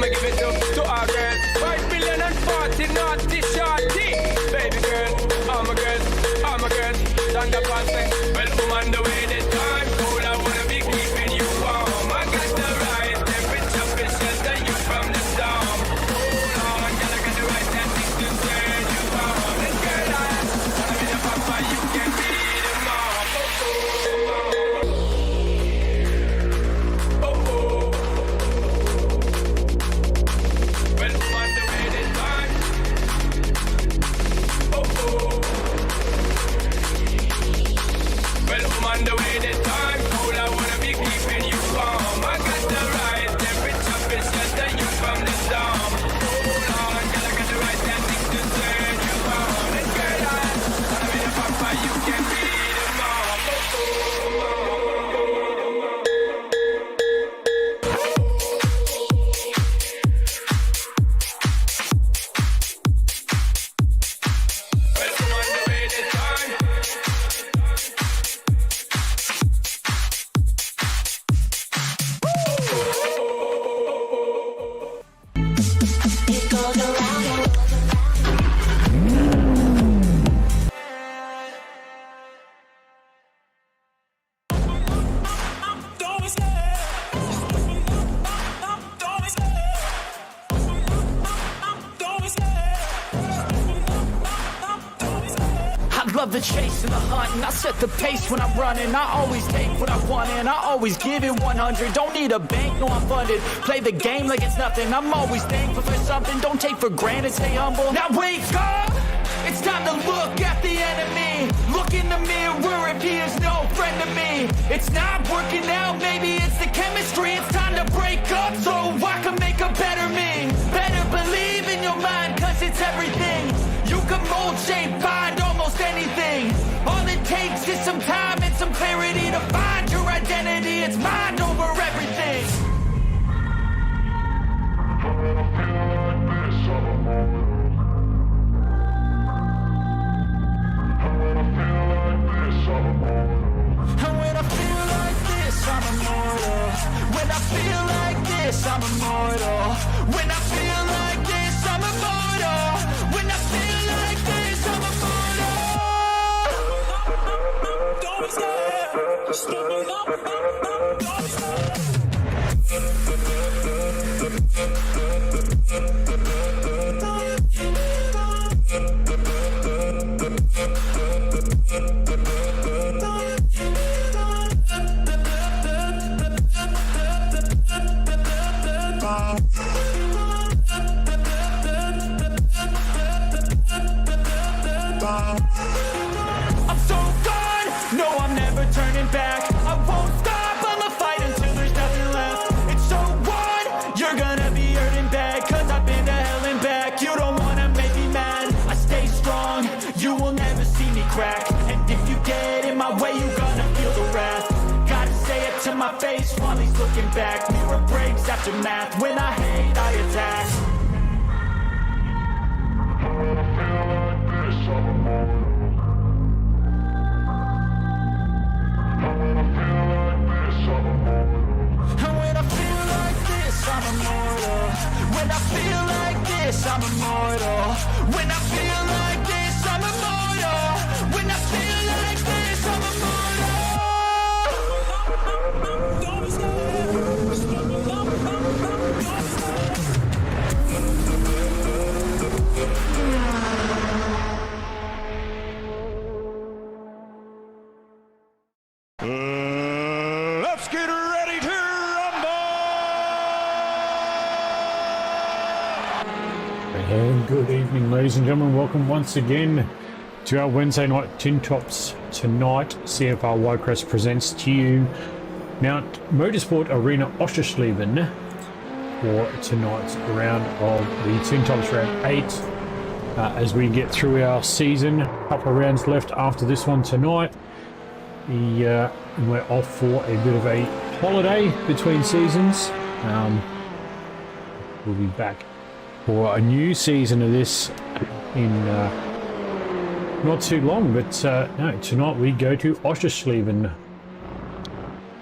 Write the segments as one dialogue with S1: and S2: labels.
S1: me give it to our girls. 5 million and 40 naughty shorty. Baby girl, all my girls, stand up and sing. Well, I'm on the way this time. Cool, I wanna be keeping you warm. I got the right temperature to shelter you from the storm. Hold on, girl, I got the right tactics to turn you on. And girl, I wanna be the papa, you can be the mom. Well, I'm on the way this time. Well, I'm on the way this time. Cool, I wanna be keeping you warm. I got the right temperature to shelter you from the storm. Hold on, girl, I got the right tactics to turn you on. And girl, I wanna be the papa, you can be the mom. Well, I'm on the way this time.
S2: It goes around and
S3: I love the chase and the hunt, and I set the pace when I'm running. I always take what I want and I always give it 100. Don't need a bank, no, I'm funded. Play the game like it's nothing. I'm always thankful for something. Don't take for granted, stay humble. Now wake up! It's time to look at the enemy. Look in the mirror if he is no friend to me. It's not working out, maybe it's the chemistry. It's time to break up so I can make a better me. Better believe in your mind, cause it's everything. You can mold, shape, find almost anything. All it takes is some time and some clarity to find your identity. It's mind over everything. And when I feel like this, I'm immortal. When I feel like this, I'm immortal. When I feel like this, I'm immortal. When I feel like this, I'm immortal. Don't be scared. Just step it up. Don't be scared. I'm so gone, no, I'm never turning back. I won't stop, I'ma fight until there's nothing left. It's so on, you're gonna be hurting bad, cause I've been to hell and back. You don't wanna make me mad, I stay strong. You will never see me crack. And if you get in my way, you're gonna feel the wrath. Gotta say it to my face while he's looking back. Mirror breaks after math, when I hate, I attack. And when I feel like this, I'm immortal. When I feel like this, I'm immortal. When I feel like this, I'm immortal. When I feel like this, I'm immortal. Don't be
S4: Let's get ready to rumble!
S5: And good evening, ladies and gentlemen. Welcome once again to our Wednesday night Tin Tops. Tonight, CFR Widecrest presents to you Mount Motorsport Arena Oschersleben for tonight's round of the Tin Tops round 8. As we get through our season, a couple of rounds left after this one tonight. We're off for a bit of a holiday between seasons. We'll be back for a new season of this in not too long, but no, tonight we go to Oschersleben,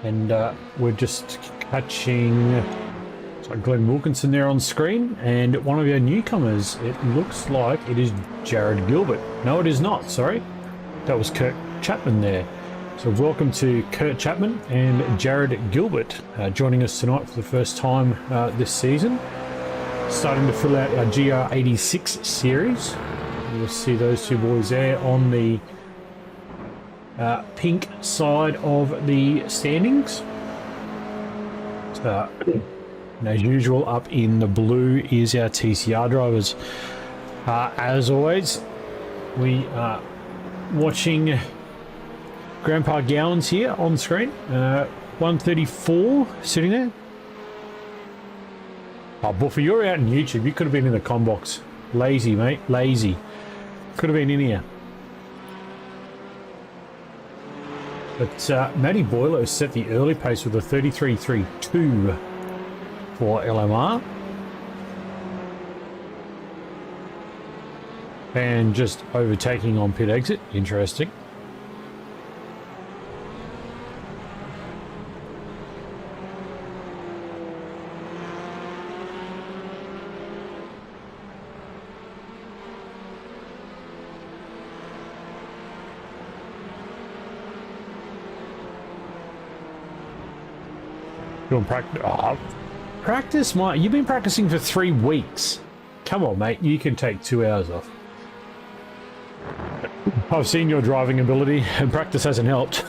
S5: and we're just catching Glenn Wilkinson there on screen, and one of our newcomers, it looks like it is Jared Gilbert. No, it is not, sorry. That was Kurt Chapman there. So welcome to Kurt Chapman and Jared Gilbert joining us tonight for the first time this season. Starting to fill out our GR86 series. You'll see those two boys there on the pink side of the standings. And as usual, up in the blue is our TCR drivers. As always, we are watching Grandpa Gowans here on screen. 134 sitting there. Oh, Buffer, you're out on YouTube. You could have been in the com box. Lazy, mate. Lazy. Could have been in here. But Matty Boiler set the early pace with a 33.32 for LMR. And just overtaking on pit exit. Interesting. Doing practice. Oh, practice, Mike. You've been practicing for 3 weeks. Come on, mate. You can take 2 hours off. I've seen your driving ability, and practice hasn't helped.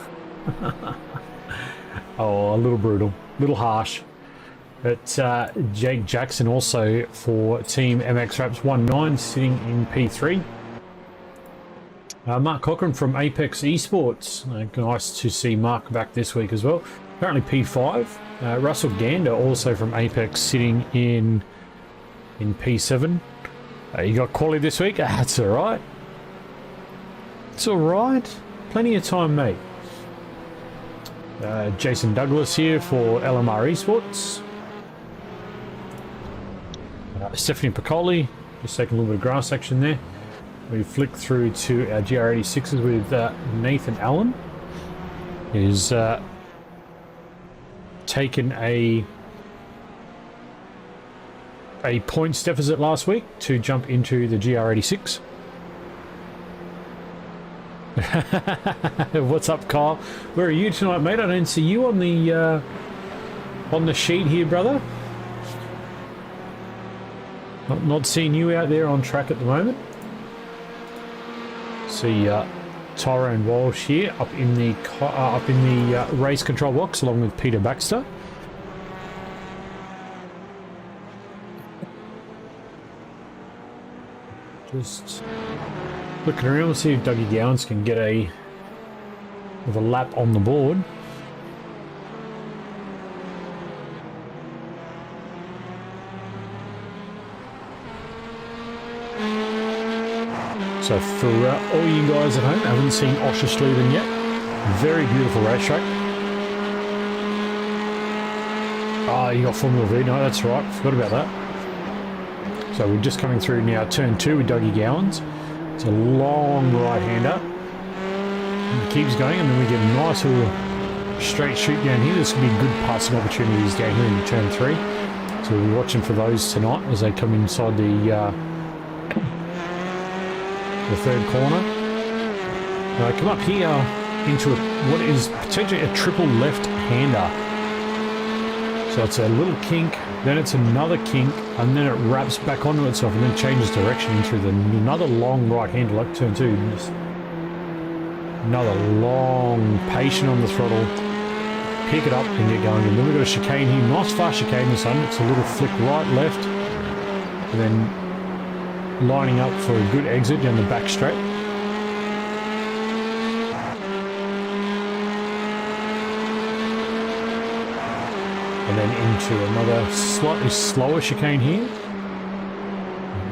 S5: Oh, a little brutal, a little harsh. But Jake Jackson also for Team MX Raps 19 sitting in P3. Mark Cochran from Apex Esports. Nice to see Mark back this week as well. Apparently P5. Russell Gander also from Apex sitting in P7. You got quality this week? That's all right. It's all right. Plenty of time, mate. Jason Douglas here for LMR Esports. Stephanie Piccoli, just taking a little bit of grass action there. We flick through to our GR86s with Nathan Allen. He's taken a points deficit last week to jump into the GR86. What's up, Kyle? Where are you tonight, mate? I don't see you on the sheet here, brother. Not seeing you out there on track at the moment. See Tyrone Walsh here up in the race control box along with Peter Baxter. Just looking around to see if Dougie Gowans can get a lap on the board. So for all you guys at home, haven't seen Oschersleben yet. Very beautiful racetrack. Ah, you got Formula V. No, that's right. Forgot about that. So we're just coming through now turn 2 with Dougie Gowans. It's a long right-hander. It keeps going, and then we get a nice little straight shoot down here. This could be good passing opportunities down here in turn 3. So we'll be watching for those tonight as they come inside the third corner. Come up here into what is potentially a triple left-hander. So it's a little kink, then it's another kink, and then it wraps back onto itself and then changes direction into another long right-hander like turn 2. Just another long, patient on the throttle, pick it up and get going. And then we've got a chicane here, nice fast chicane this time. It's a little flick right, left, and then lining up for a good exit down the back straight. And then into another slightly slower chicane here.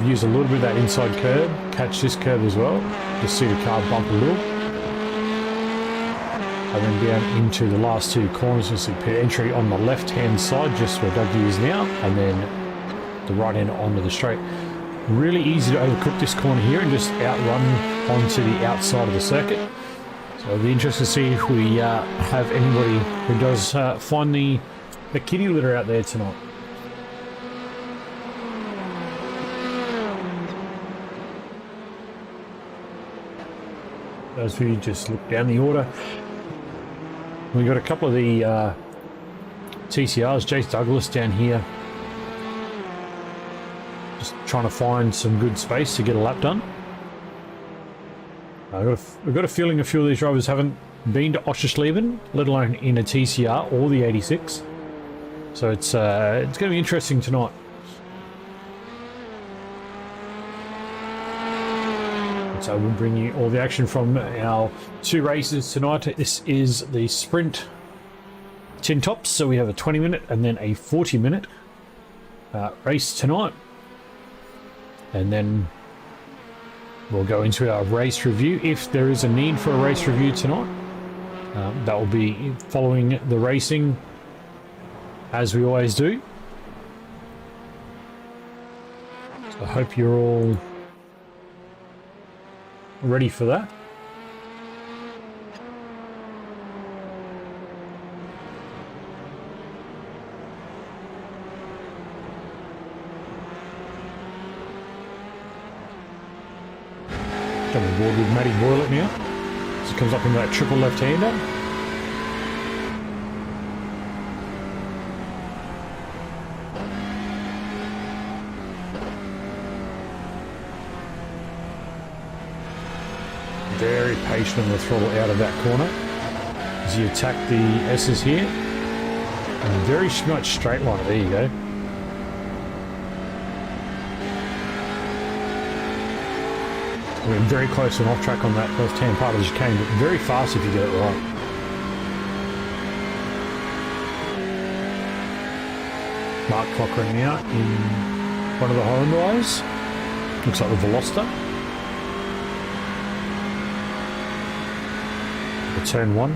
S5: Use a little bit of that inside curb, catch this curb as well. Just see the car bump a little. And then down into the last 2 corners, you'll see pit entry on the left-hand side, just where Dougie is now, and then the right hand onto the straight. Really easy to overcook this corner here and just outrun onto the outside of the circuit. So it'll be interesting to see if we have anybody who does find the kitty litter out there tonight. as we just look down the order. We got a couple of the TCRs. Jace Douglas down here, just trying to find some good space to get a lap done. I've got a feeling a few of these drivers haven't been to Oschersleben, let alone in a TCR or the 86. So it's going to be interesting tonight. So we'll bring you all the action from our 2 races tonight. This is the sprint tin tops, so we have a 20-minute and then a 40-minute race tonight, and then we'll go into our race review if there is a need for a race review tonight. That will be following the racing, as we always do. So I hope you're all ready for that. Jump on board with Matty Boylett now. So it comes up in that triple left-hander. Very patient on the throttle out of that corner as you attack the S's here. And very much straight line. There you go. We're very close and off track on that left-hand part of the chicane, but very fast if you get it right. Mark Cochrane now in one of the Hyundais. Looks like the Veloster. Turn 1.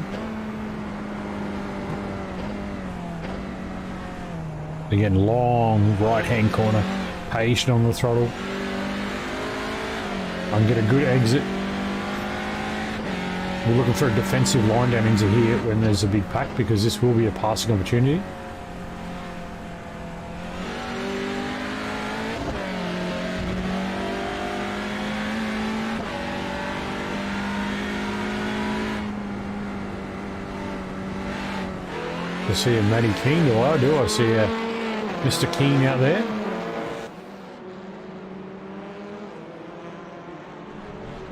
S5: Again, long right-hand corner. Patient on the throttle. I can get a good exit. We're looking for a defensive line down into here when there's a big pack, because this will be a passing opportunity. I see a Matty King, do I see a Mr. King out there?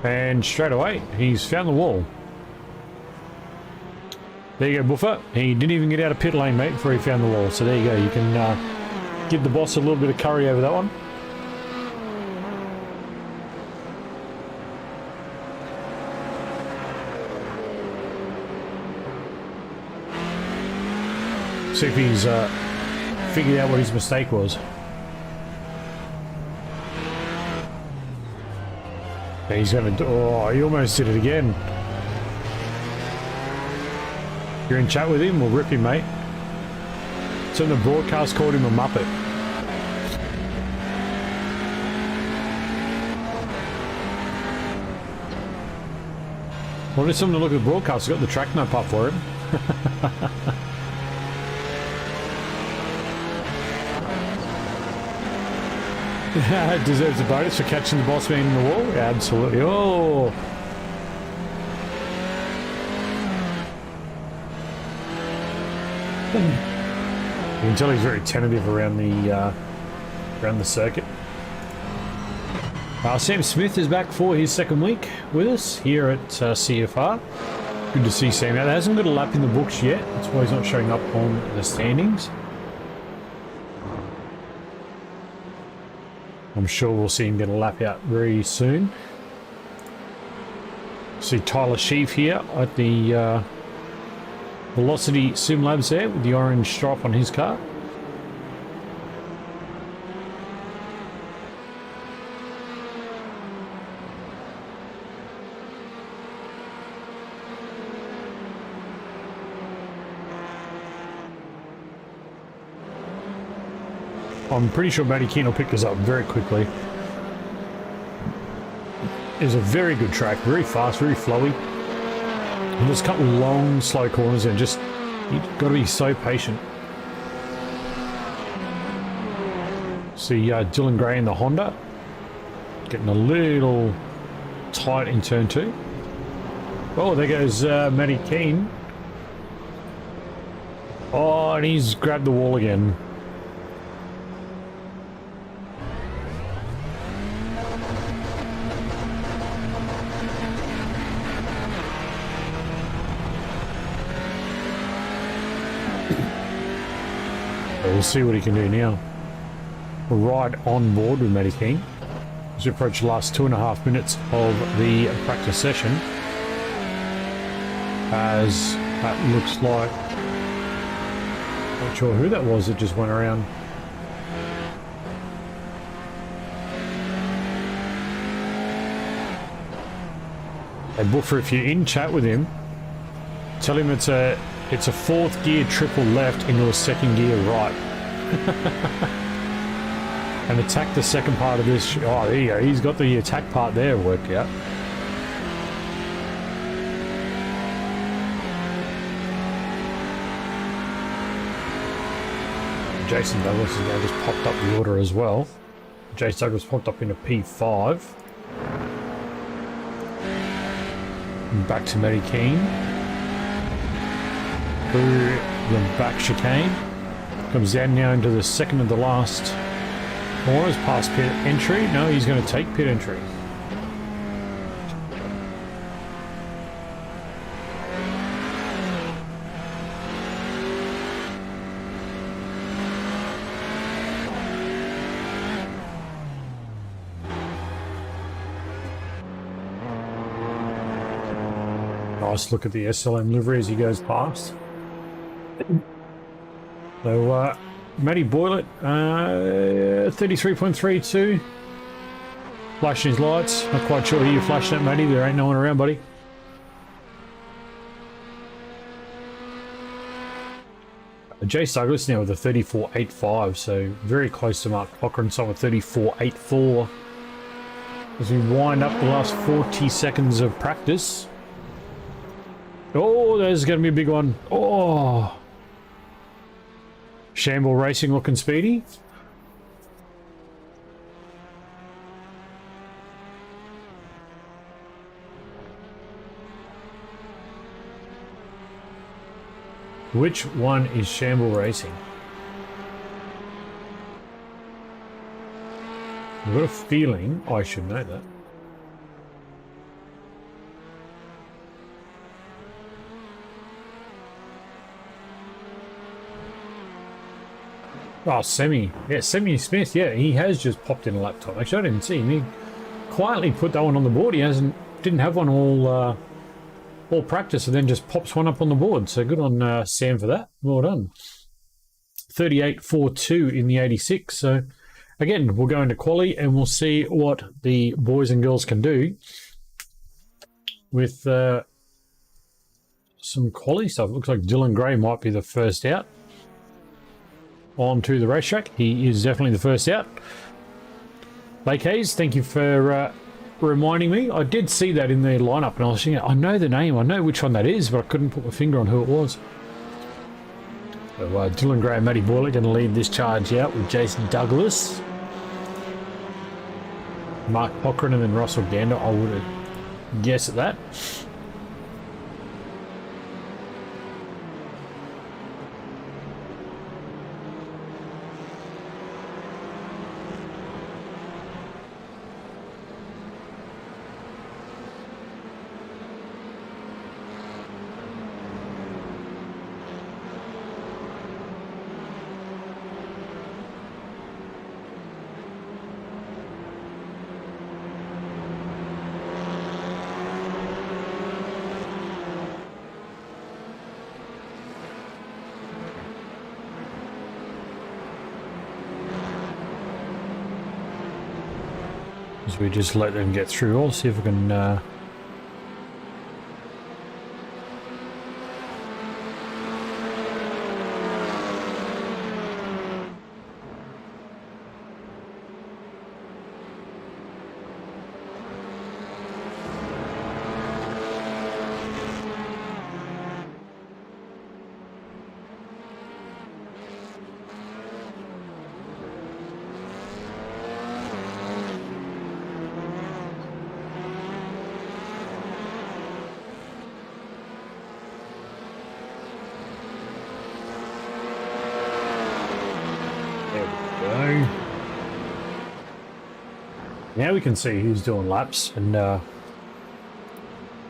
S5: And straight away, he's found the wall. There you go, Buffer. He didn't even get out of pit lane, mate, before he found the wall. So there you go. You can give the boss a little bit of curry over that one. See if he's figured out what his mistake was. Yeah, he's going to... Oh, he almost did it again. You're in chat with him? We'll rip him, mate. So the broadcast called him a Muppet. Well, there's something to look at the broadcast. He's got the track map up for him. Deserves a bonus for catching the boss man in the wall. Yeah, absolutely. Oh, you can tell he's very tentative around the circuit. Sam Smith is back for his second week with us here at CFR. Good to see Sam out. There hasn't got a lap in the books yet. That's why he's not showing up on the standings. I'm sure we'll see him get a lap out very soon. See Tyler Sheaf here at the Velocity Sim Labs there with the orange stripe on his car. I'm pretty sure Matty Keane will pick us up very quickly. It's a very good track, very fast, very flowy. And there's a couple of long, slow corners and just, you've got to be so patient. See Dylan Gray in the Honda. Getting a little tight in turn 2. Oh, there goes Matty Keane. Oh, and he's grabbed the wall again. We'll see what he can do now. We're right on board with Matty King as we approach the last 2.5 minutes of the practice session. As that looks like, not sure who that was that just went around. Hey Buffer, if you're in chat with him, tell him it's a fourth gear triple left into a second gear right. And attack the second part of this. Oh, there you go. He's got the attack part there worked out. Jason Douglas has now just popped up the order as well. Jason Douglas popped up into P5. And back to Matty Keane. Through the back chicane. Comes down now into the second of the last corners past pit entry. No, he's going to take pit entry. Nice look at the SLM livery as he goes past. So, Matty Boylett, 33.32. Flashing his lights. Not quite sure who you're flashing at, Matty. There ain't no one around, buddy. Jace Douglas now with a 34.85, so very close to Mark Cochran, so with 34.84. As we wind up the last 40 seconds of practice. Oh, there's going to be a big one. Oh. Shamble Racing looking speedy. Which one is Shamble Racing? I've got a feeling I should know that. Oh, Semi. Yeah, Semi Smith. Yeah, he has just popped in a laptop. Actually, I didn't see him. He quietly put that one on the board. He didn't have one all practice, and then just pops one up on the board. So good on Sam for that. Well done. 38.42 in the 86. So again, we'll go into quali and we'll see what the boys and girls can do with some quali stuff. It looks like Dylan Gray might be the first out. On to the racetrack. He is definitely the first out. Lake Hayes, thank you for reminding me. I did see that in the lineup and I was thinking, I know the name, I know which one that is, but I couldn't put my finger on who it was. So Dylan Gray and Matty Boyle going to lead this charge out with Jason Douglas, Mark Cochran, and then Russell Gander. I would have guessed at that. As we just let them get through. I'll see if we can Now we can see who's doing laps and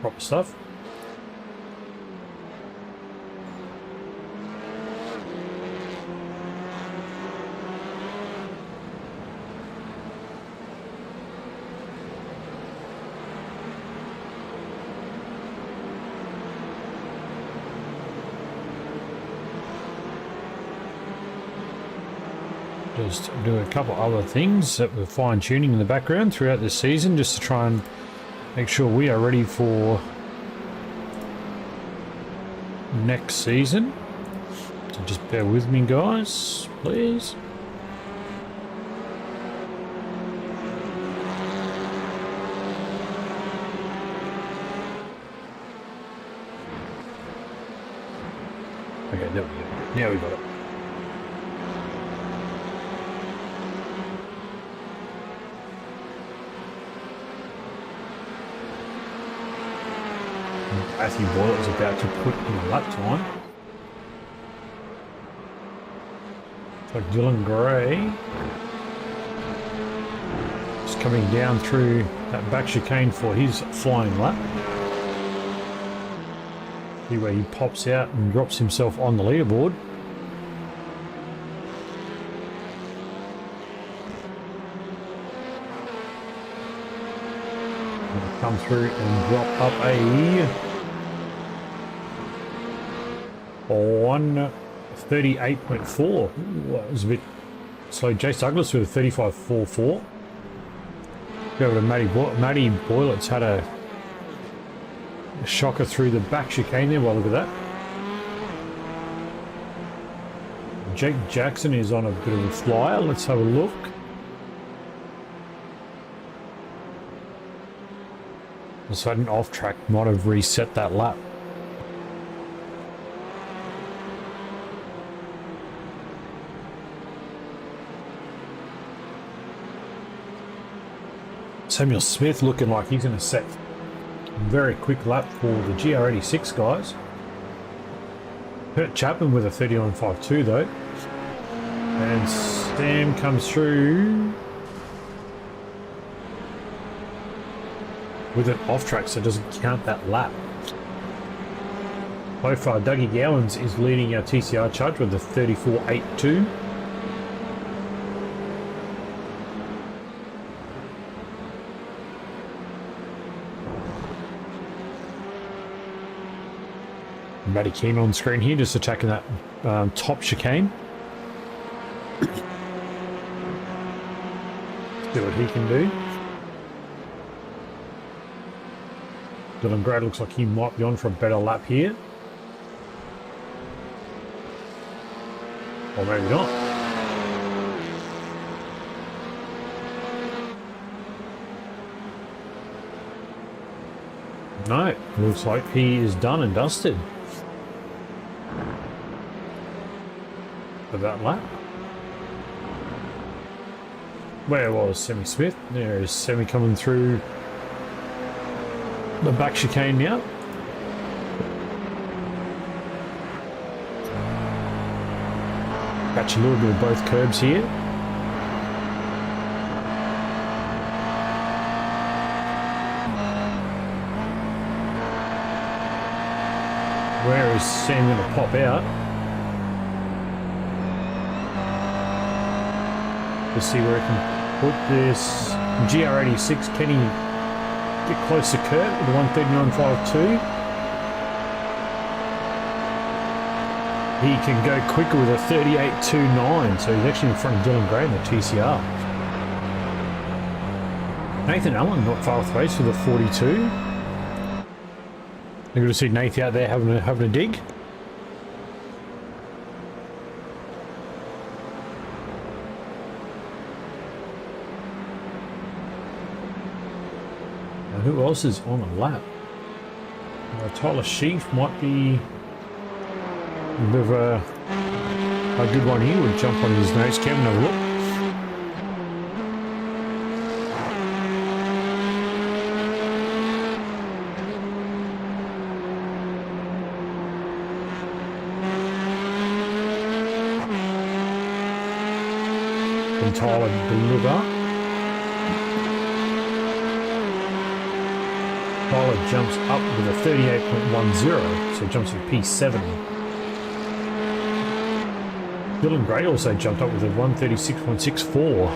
S5: proper stuff. Just do a couple other things that we're fine tuning in the background throughout this season, just to try and make sure we are ready for next season. So just bear with me, guys, please. Okay, there we go. Now we got it. Matthew Boyle is about to put in a lap time. So Dylan Gray is coming down through that back chicane for his flying lap. See where he pops out and drops himself on the leaderboard. Come through and drop up a 138.4. That was a bit slow. Jace Douglas with a 35.44. Go over to Matty Boylett's had a shocker through the back chicane there. Well, look at that. Jake Jackson is on a bit of a flyer. Let's have a look. A sudden off track might have reset that lap. Samuel Smith looking like he's going to set a very quick lap for the GR86 guys. Kurt Chapman with a 39.52 though. And Sam comes through with an off track, so it doesn't count that lap. So far, Dougie Gowans is leading our TCR charge with a 34.82. Matty Keane on screen here, just attacking that top chicane. See what he can do. Dylan Gray looks like he might be on for a better lap here. Or maybe not. No, looks like he is done and dusted for that lap. Where was Sammy Smith? There is Sammy coming through the back chicane now. Catch a little bit of both curbs here. Where is Sam going to pop out? Let's see where he can put this GR86. Can he get close to Kurt with the 139.52? He can go quicker with a 38.29, so he's actually in front of Dylan Gray in the TCR. Nathan Allen not far off the race with a 42. You're going to see Nathan out there having a dig. And who else is on a lap? Tyler Sheaf might be a bit of a good one here. We'll jump on his nose cam and have a look. And Tyler deliver. Tyler jumps up with a 38.10, so jumps to P7. Dylan Gray also jumped up with a 136.64.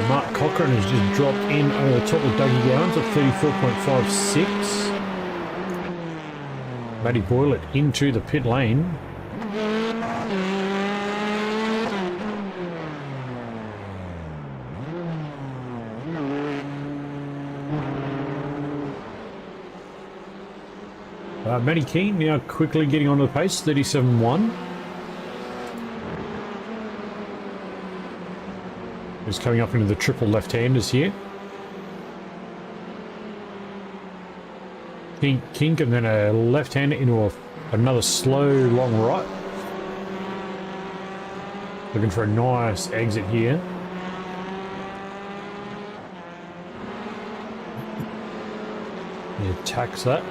S5: Mark Cochran has just dropped in over the top of Dougie Gowans at 34.56. Matty Boylett into the pit lane. Matty Keane now quickly getting onto the pace, 37.1. He's coming up into the triple left-handers here. Kink and then a left-hander into another slow long right. Looking for a nice exit here. He attacks that.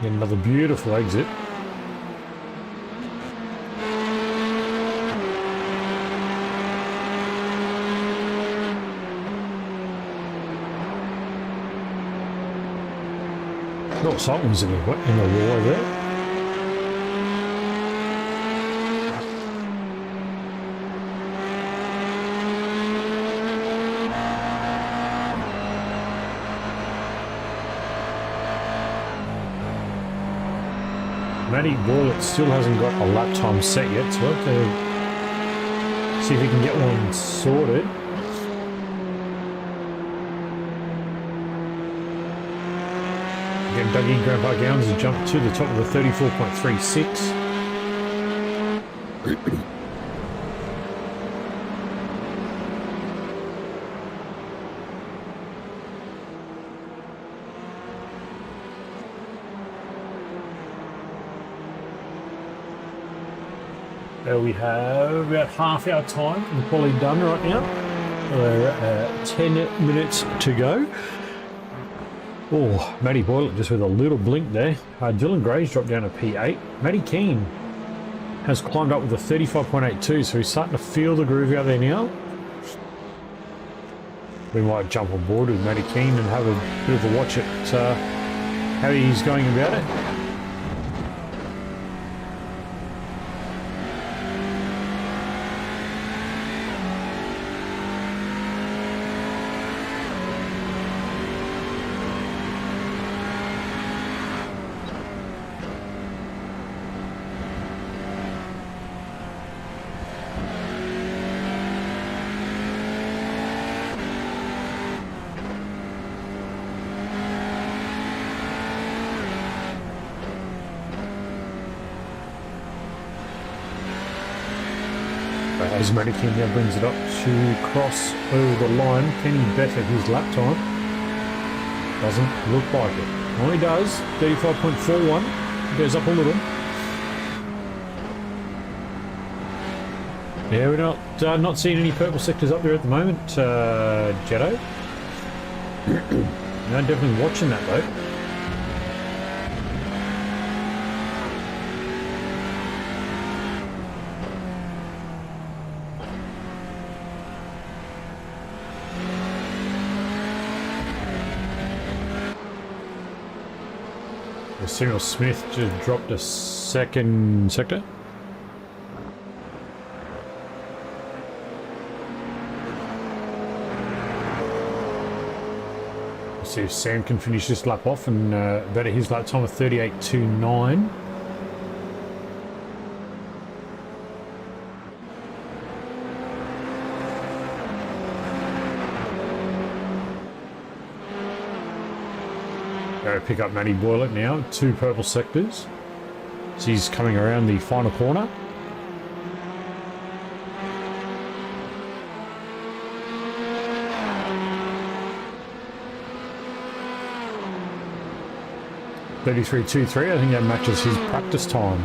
S5: Get another beautiful exit. Not something's in the wall there. Matty Boylett still hasn't got a lap time set yet, so we'll have to see if he can get one sorted. Again, Dougie Grandpa Gowans has jumped to the top of the 34.36. There we have about half our time for the quality done right now. 10 minutes to go. Oh, Matty Boylett just with a little blink there. Dylan Gray's dropped down to P8. Matty Keane has climbed up with a 35.82, so he's starting to feel the groove out there now. We might jump on board with Matty Keane and have a bit of a watch at how he's going about it. As Matty Keane now brings it up to cross over the line, can he better his lap time? Doesn't look like it. Well, he does. 35.41. Goes up a little. Yeah, we're not seeing any purple sectors up there at the moment, Jetto. No, definitely watching that though. Cyril Smith just dropped a second sector. Let's see if Sam can finish this lap off and better his lap time of 38.29. Pick up Matty Boylett now, 2 purple sectors. So he's coming around the final corner. .33.23, I think that matches his practice time.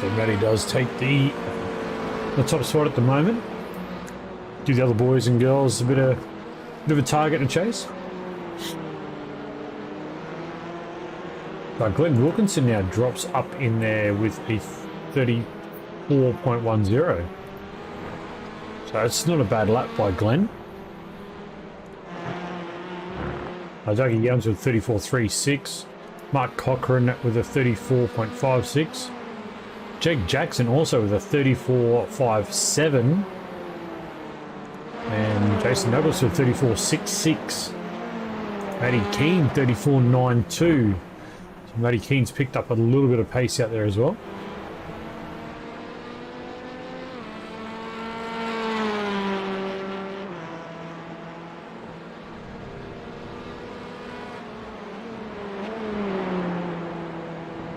S5: So Matty does take the top spot at the moment. Give the other boys and girls a bit of a target to chase. But Glenn Wilkinson now drops up in there with a 34.10. So it's not a bad lap by Glenn. Dougie Youngs with 34.36. Mark Cochran with a 34.56. Jake Jackson also with a 34.57. And Jason Douglas with 34.66. Matty Keane 34.92. So Matty Keane's picked up a little bit of pace out there as well.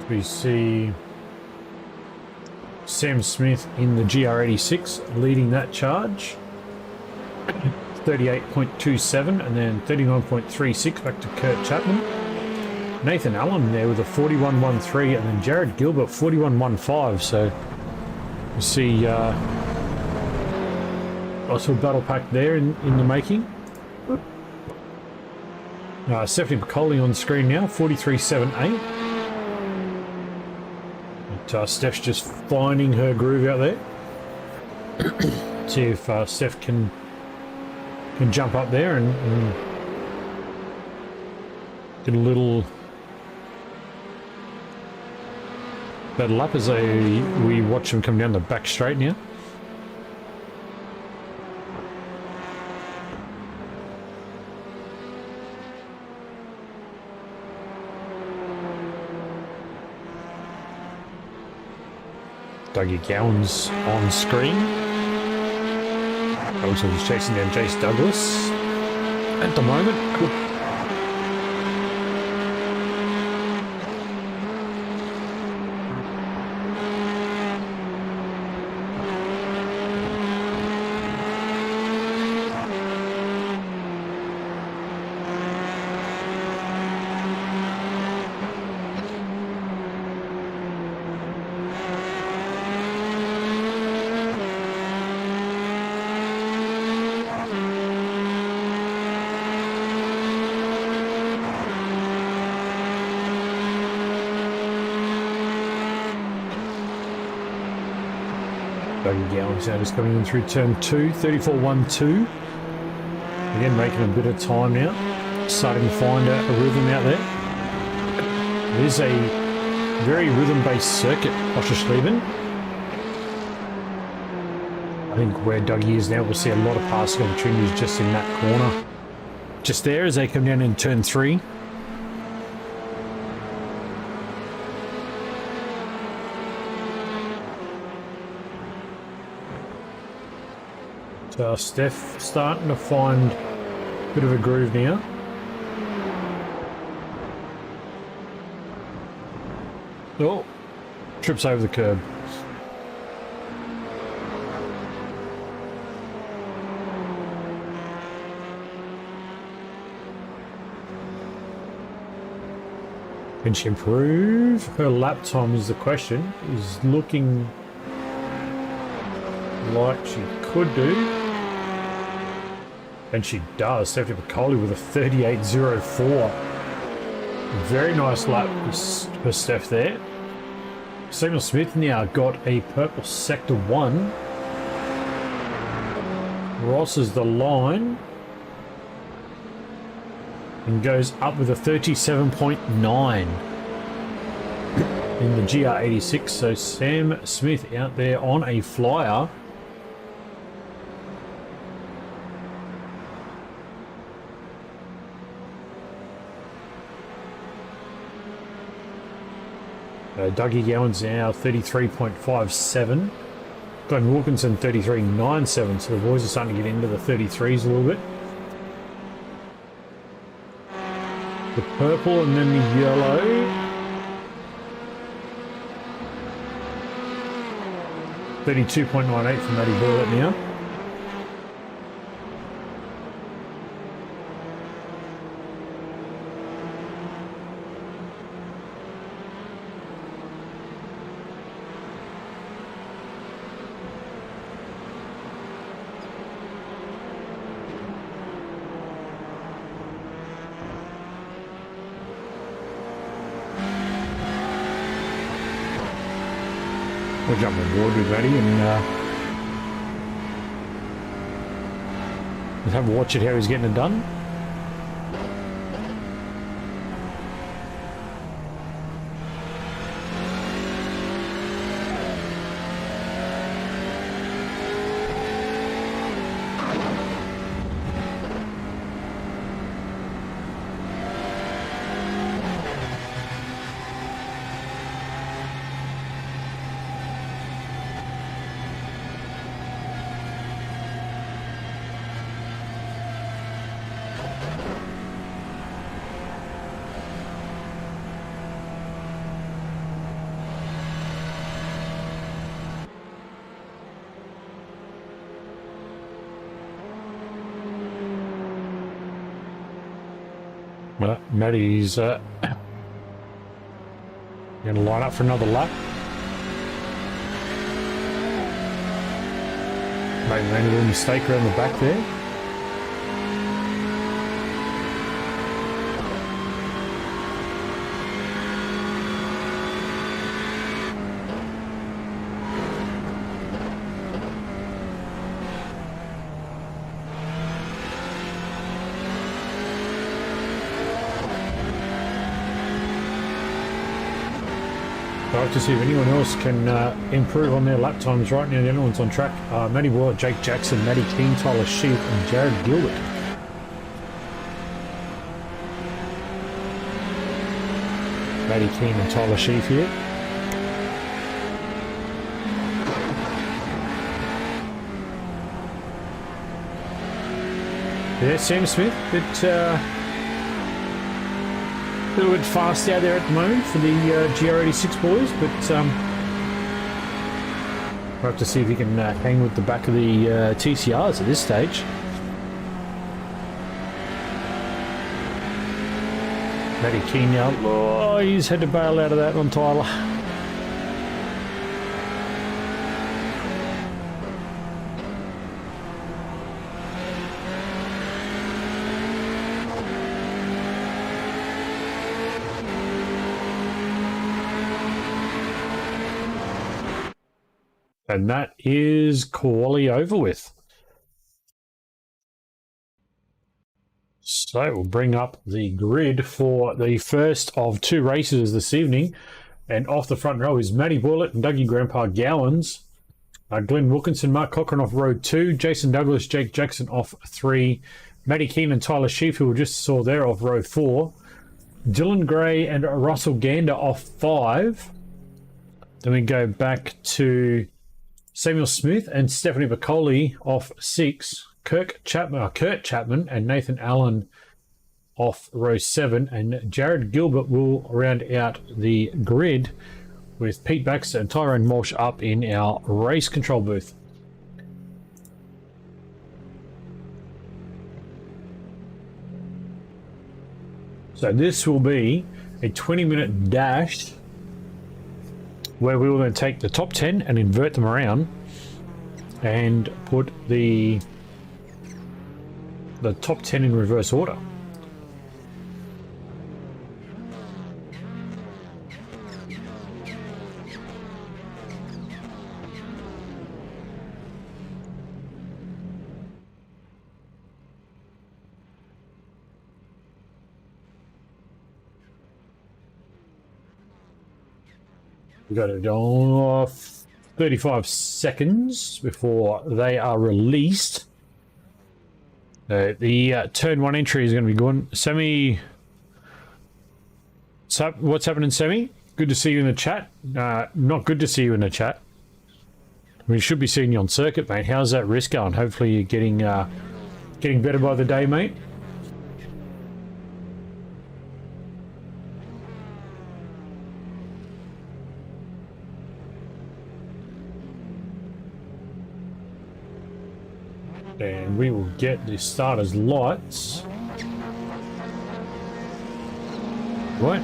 S5: We see Sam Smith in the GR86 leading that charge. 38.27 and then 39.36 back to Kurt Chapman. Nathan Allen there with a 41.13 and then Jared Gilbert 41.15. So you see nice little battle pack there in the making. Stephanie Piccoli on screen now, 43.78. Steph's just finding her groove out there. See if Steph can jump up there and get a little better lap as we watch them come down the back straight now. Dougie Gowan's on screen. Also just chasing down Jace Douglas at the moment. Dougie Gowan's now just coming in through turn 2, 34.12. Again, making a bit of time now. Starting to find a rhythm out there. It is a very rhythm-based circuit, Oschersleben. I think where Dougie is now, we'll see a lot of passing opportunities just in that corner. Just there as they come down in turn 3. So Steph starting to find a bit of a groove now. Oh, trips over the curb. Can she improve? Her lap time is the question. Is looking like she could do. And she does. Stephanie Piccoli with a 38.04. Very nice lap for Steph there. Samuel Smith now got a purple sector 1. Ross is the line. And goes up with a 37.9 in the GR86. So Sam Smith out there on a flyer. Dougie Gowan's now 33.57. Glenn Wilkinson 33.97. So the boys are starting to get into the 33s a little bit. The purple and then the yellow. $32.98 from Matty Burlett now. we'll jump on board with Matty and let's have a watch at how he's getting it done. Well, Matty's going to line up for another lap. Maybe made a little mistake around the back there. I'd like to see if anyone else can improve on their lap times right now. The other one's on track. Matty Ward, Jake Jackson, Matty Keane, Tyler Sheep and Jared Gilbert. Matty Keane and Tyler Sheep here. Yeah, Sam Smith, a little bit fast out there at the moment for the GR86 boys, but we'll have to see if he can hang with the back of the TCRs at this stage. Matty Keane now. Oh, he's had to bail out of that on Tyler. And that is quali over with. So we'll bring up the grid for the first of two races this evening. And off the front row is Matty Bullitt and Dougie Grandpa Gowans. Glenn Wilkinson, Mark Cochran off row 2. Jason Douglas, Jake Jackson off 3. Matty Keane and Tyler Sheaf, who we just saw there, off row 4. Dylan Gray and Russell Gander off 5. Then we go back to Samuel Smith and Stephanie Bacoli off 6. Kurt Chapman and Nathan Allen off row 7. And Jared Gilbert will round out the grid with Pete Baxter and Tyrone Walsh up in our race control booth. So this will be a 20-minute dash where we will then take the top 10 and invert them around and put the top 10 in reverse order. We've got it on 35 seconds before they are released. The turn 1 entry is going to be going. Sammy, what's happening, Sammy? Good to see you in the chat. Not good to see you in the chat. We should be seeing you on circuit, mate. How's that wrist going? Hopefully you're getting better by the day, mate. And we will get the starter's lights. Right.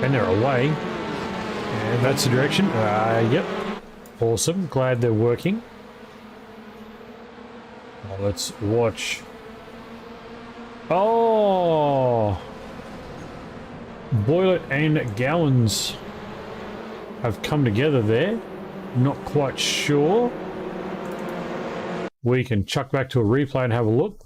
S5: And they're away. And that's the direction. Yep. Awesome. Glad they're working. Now let's watch. Oh! Boylett and Gowans have come together there. Not quite sure. We can chuck back to a replay and have a look.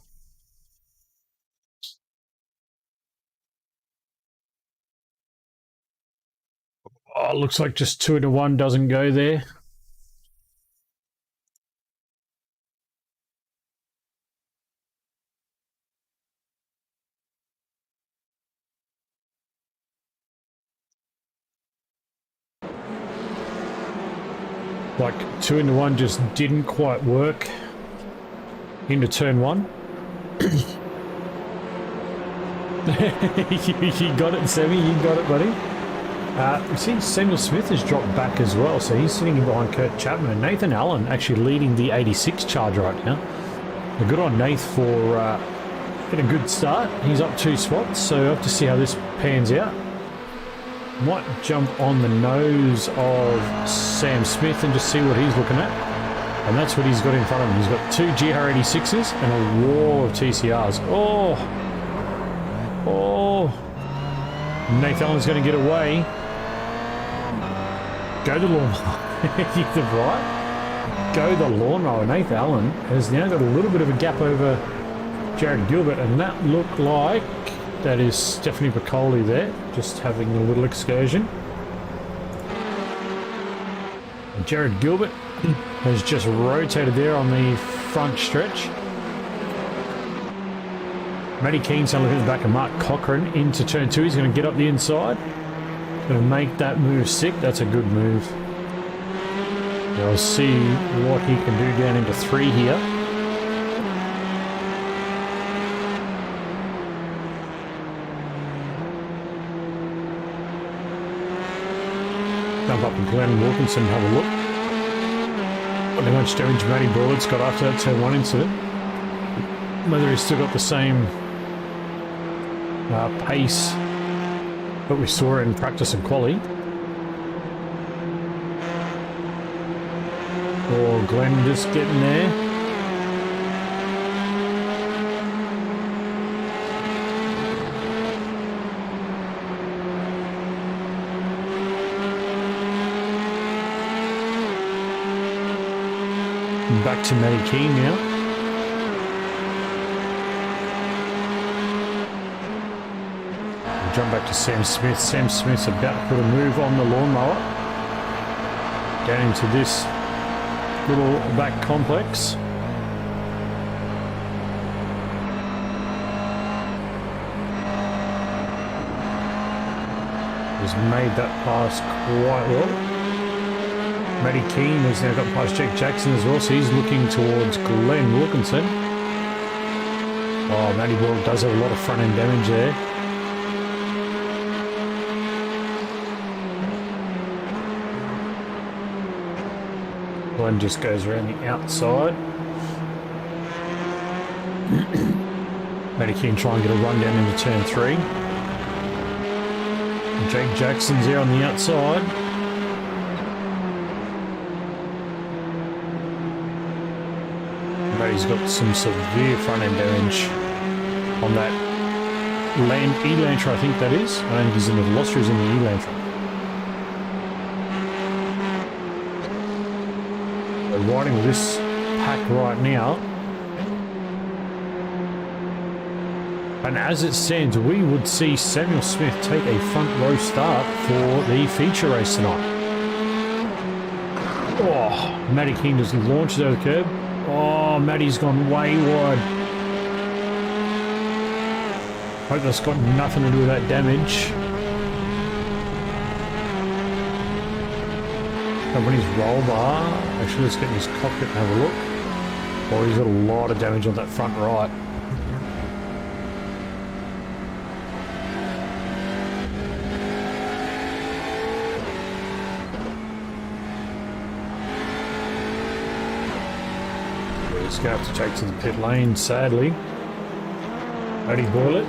S5: Oh, looks like just 2-1 doesn't go there. Like 2-1 just didn't quite work into turn 1. You got it, Sammy. You got it, buddy. You see Samuel Smith has dropped back as well, so he's sitting in behind Kurt Chapman. And Nathan Allen actually leading the 86 charge right now. Good on Nath for getting a good start. He's up 2 spots, so we'll have to see how this pans out. Might jump on the nose of Sam Smith and just see what he's looking at. And that's what he's got in front of him. He's got 2 GR86s and a wall of TCRs. Oh! Nathan Allen's going to get away. Go the lawnmower. You're right. Go the lawnmower. Nathan Allen has now got a little bit of a gap over Jared Gilbert, and that looked like that is Stephanie Piccoli there, just having a little excursion. And Jared Gilbert has just rotated there on the front stretch. Matty Keen's going to look at the back of Mark Cochran into turn 2. He's going to get up the inside. Going to make that move sick. That's a good move. We'll see what he can do down into 3 here. Jump up and Glenn Wilkinson and have a look. What how much damage Matty Bullett's got after that turn 1 incident. Whether he's still got the same pace that we saw in practice and quali. Or Glenn just getting there. Back to Matty Keen now. Jump back to Sam Smith. Sam Smith's about to put a move on the lawnmower. Down into this little back complex. He's made that pass quite well. Matty Keen has now got past Jake Jackson as well, so he's looking towards Glenn Wilkinson. Oh, Matty Ball does have a lot of front end damage there. Glenn just goes around the outside. Matty Keen try and get a run down into turn 3. And Jake Jackson's there on the outside. Matty's got some severe front end damage on that E-Lantra, I think that is. I don't think he's in the Veloster, he's in the E-Lantra. We're riding with this pack right now. And as it stands, we would see Samuel Smith take a front row start for the feature race tonight. Oh, Matty King just launches over the curb. Oh, Matty's gone way wide. Hope that's got nothing to do with that damage. When his roll bar, actually let's get in his cockpit and have a look. Oh, he's got a lot of damage on that front right. He's going to have to take to the pit lane, sadly. Matty Boylett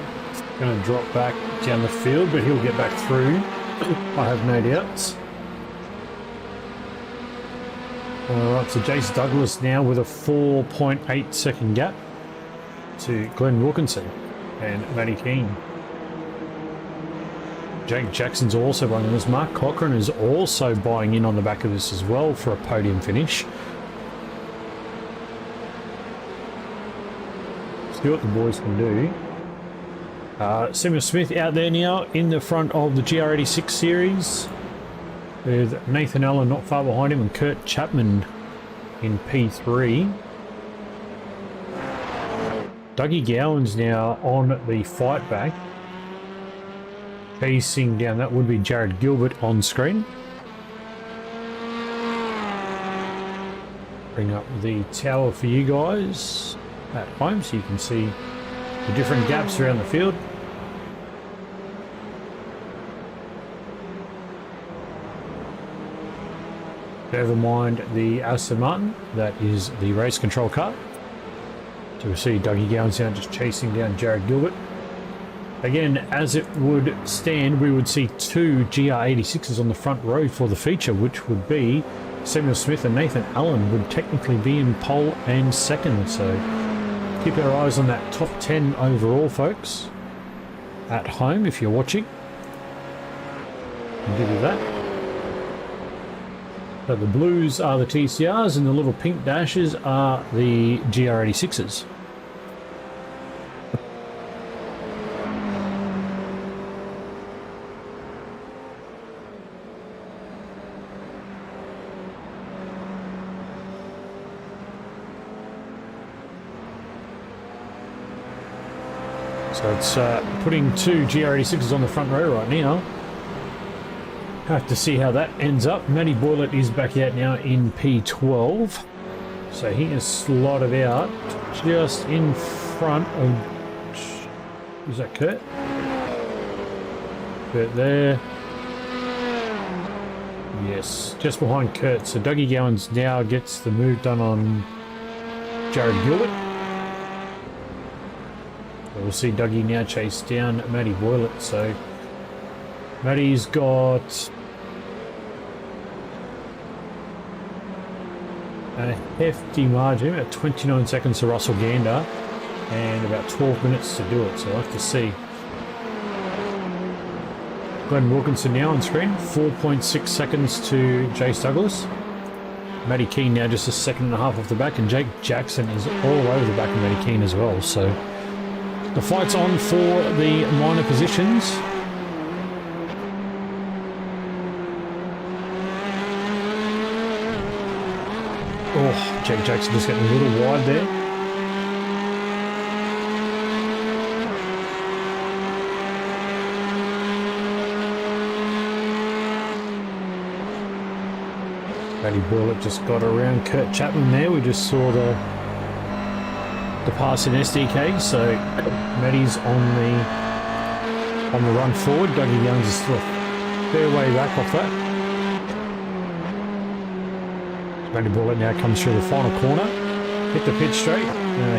S5: going to drop back down the field, but he'll get back through. I have no doubts. Alright, so Jace Douglas now with a 4.8 second gap to Glenn Wilkinson and Matty Keen. Jake Jackson's also buying in this. Mark Cochran is also buying in on the back of this as well for a podium finish. See what the boys can do. Samuel Smith out there now in the front of the GR86 series, with Nathan Allen not far behind him and Kurt Chapman in P3. Dougie Gowan's now on the fight back, chasing down, that would be Jared Gilbert on screen. Bring up the tower for you guys at home so you can see the different gaps around the field. Never mind the Aston Martin, that is the race control car. So we see Dougie Gowan's now just chasing down Jared Gilbert. Again, as it would stand, we would see two GR86s on the front row for the feature, which would be Samuel Smith and Nathan Allen would technically be in pole and second. So keep our eyes on that top 10 overall, folks, at home if you're watching. I'll give you that. So the blues are the TCRs and the little pink dashes are the GR86s. So it's putting two GR86s on the front row right now. Have to see how that ends up. Matty Boylett is back out now in P12. So he is slotted out just in front of... Is that Kurt? Kurt there. Yes, just behind Kurt. So Dougie Gowans now gets the move done on Jared Gilbert. We'll see Dougie now chase down Matty Boylett. So Matty's got a hefty margin, about 29 seconds to Russell Gander and about 12 minutes to do it, so we'll have to see. Glenn Wilkinson now on screen, 4.6 seconds to Jace Douglas. Matty Keane now just a second and a half off the back, and Jake Jackson is all over the back of Matty Keane as well. So the fight's on for the minor positions. Oh, Jake Jackson just getting a little wide there. Matty Boylett just got around Kurt Chapman there. We just saw the pass in SDK, so Matty's on the run forward. Dougie Youngs is still a fair way back off that. Matty Boylett now comes through the final corner, hit the pitch straight.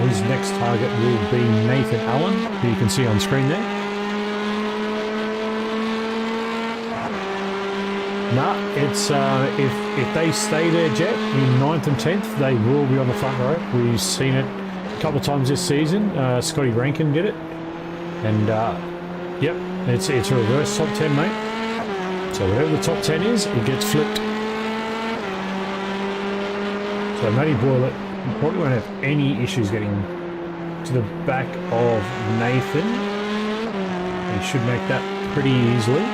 S5: His next target will be Nathan Allen, who you can see on screen there. It's if they stay there, Jet, in 9th and 10th, they will be on the front row. We've seen it a couple of times this season. Scotty Rankin did it, and yep, it's a reverse top 10, mate. So whatever the top 10 is, it gets flipped. So Matty Boylett probably won't have any issues getting to the back of Nathan. He should make that pretty easily.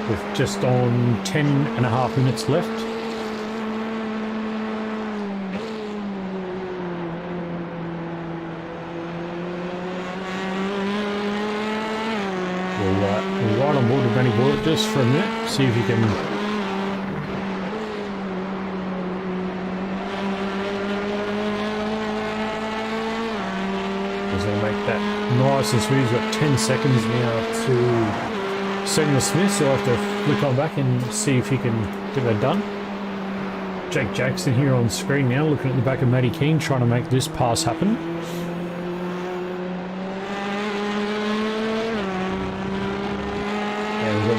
S5: With just on 10.5 minutes left. We'll ride on board with Matty Boylett just for a minute, see if he can he's going to make that nice and smooth. He's got 10 seconds now to Samuel Smith, so I'll have to flick on back and see if he can get that done. Jake Jackson here on screen now, looking at the back of Matty Keane, trying to make this pass happen.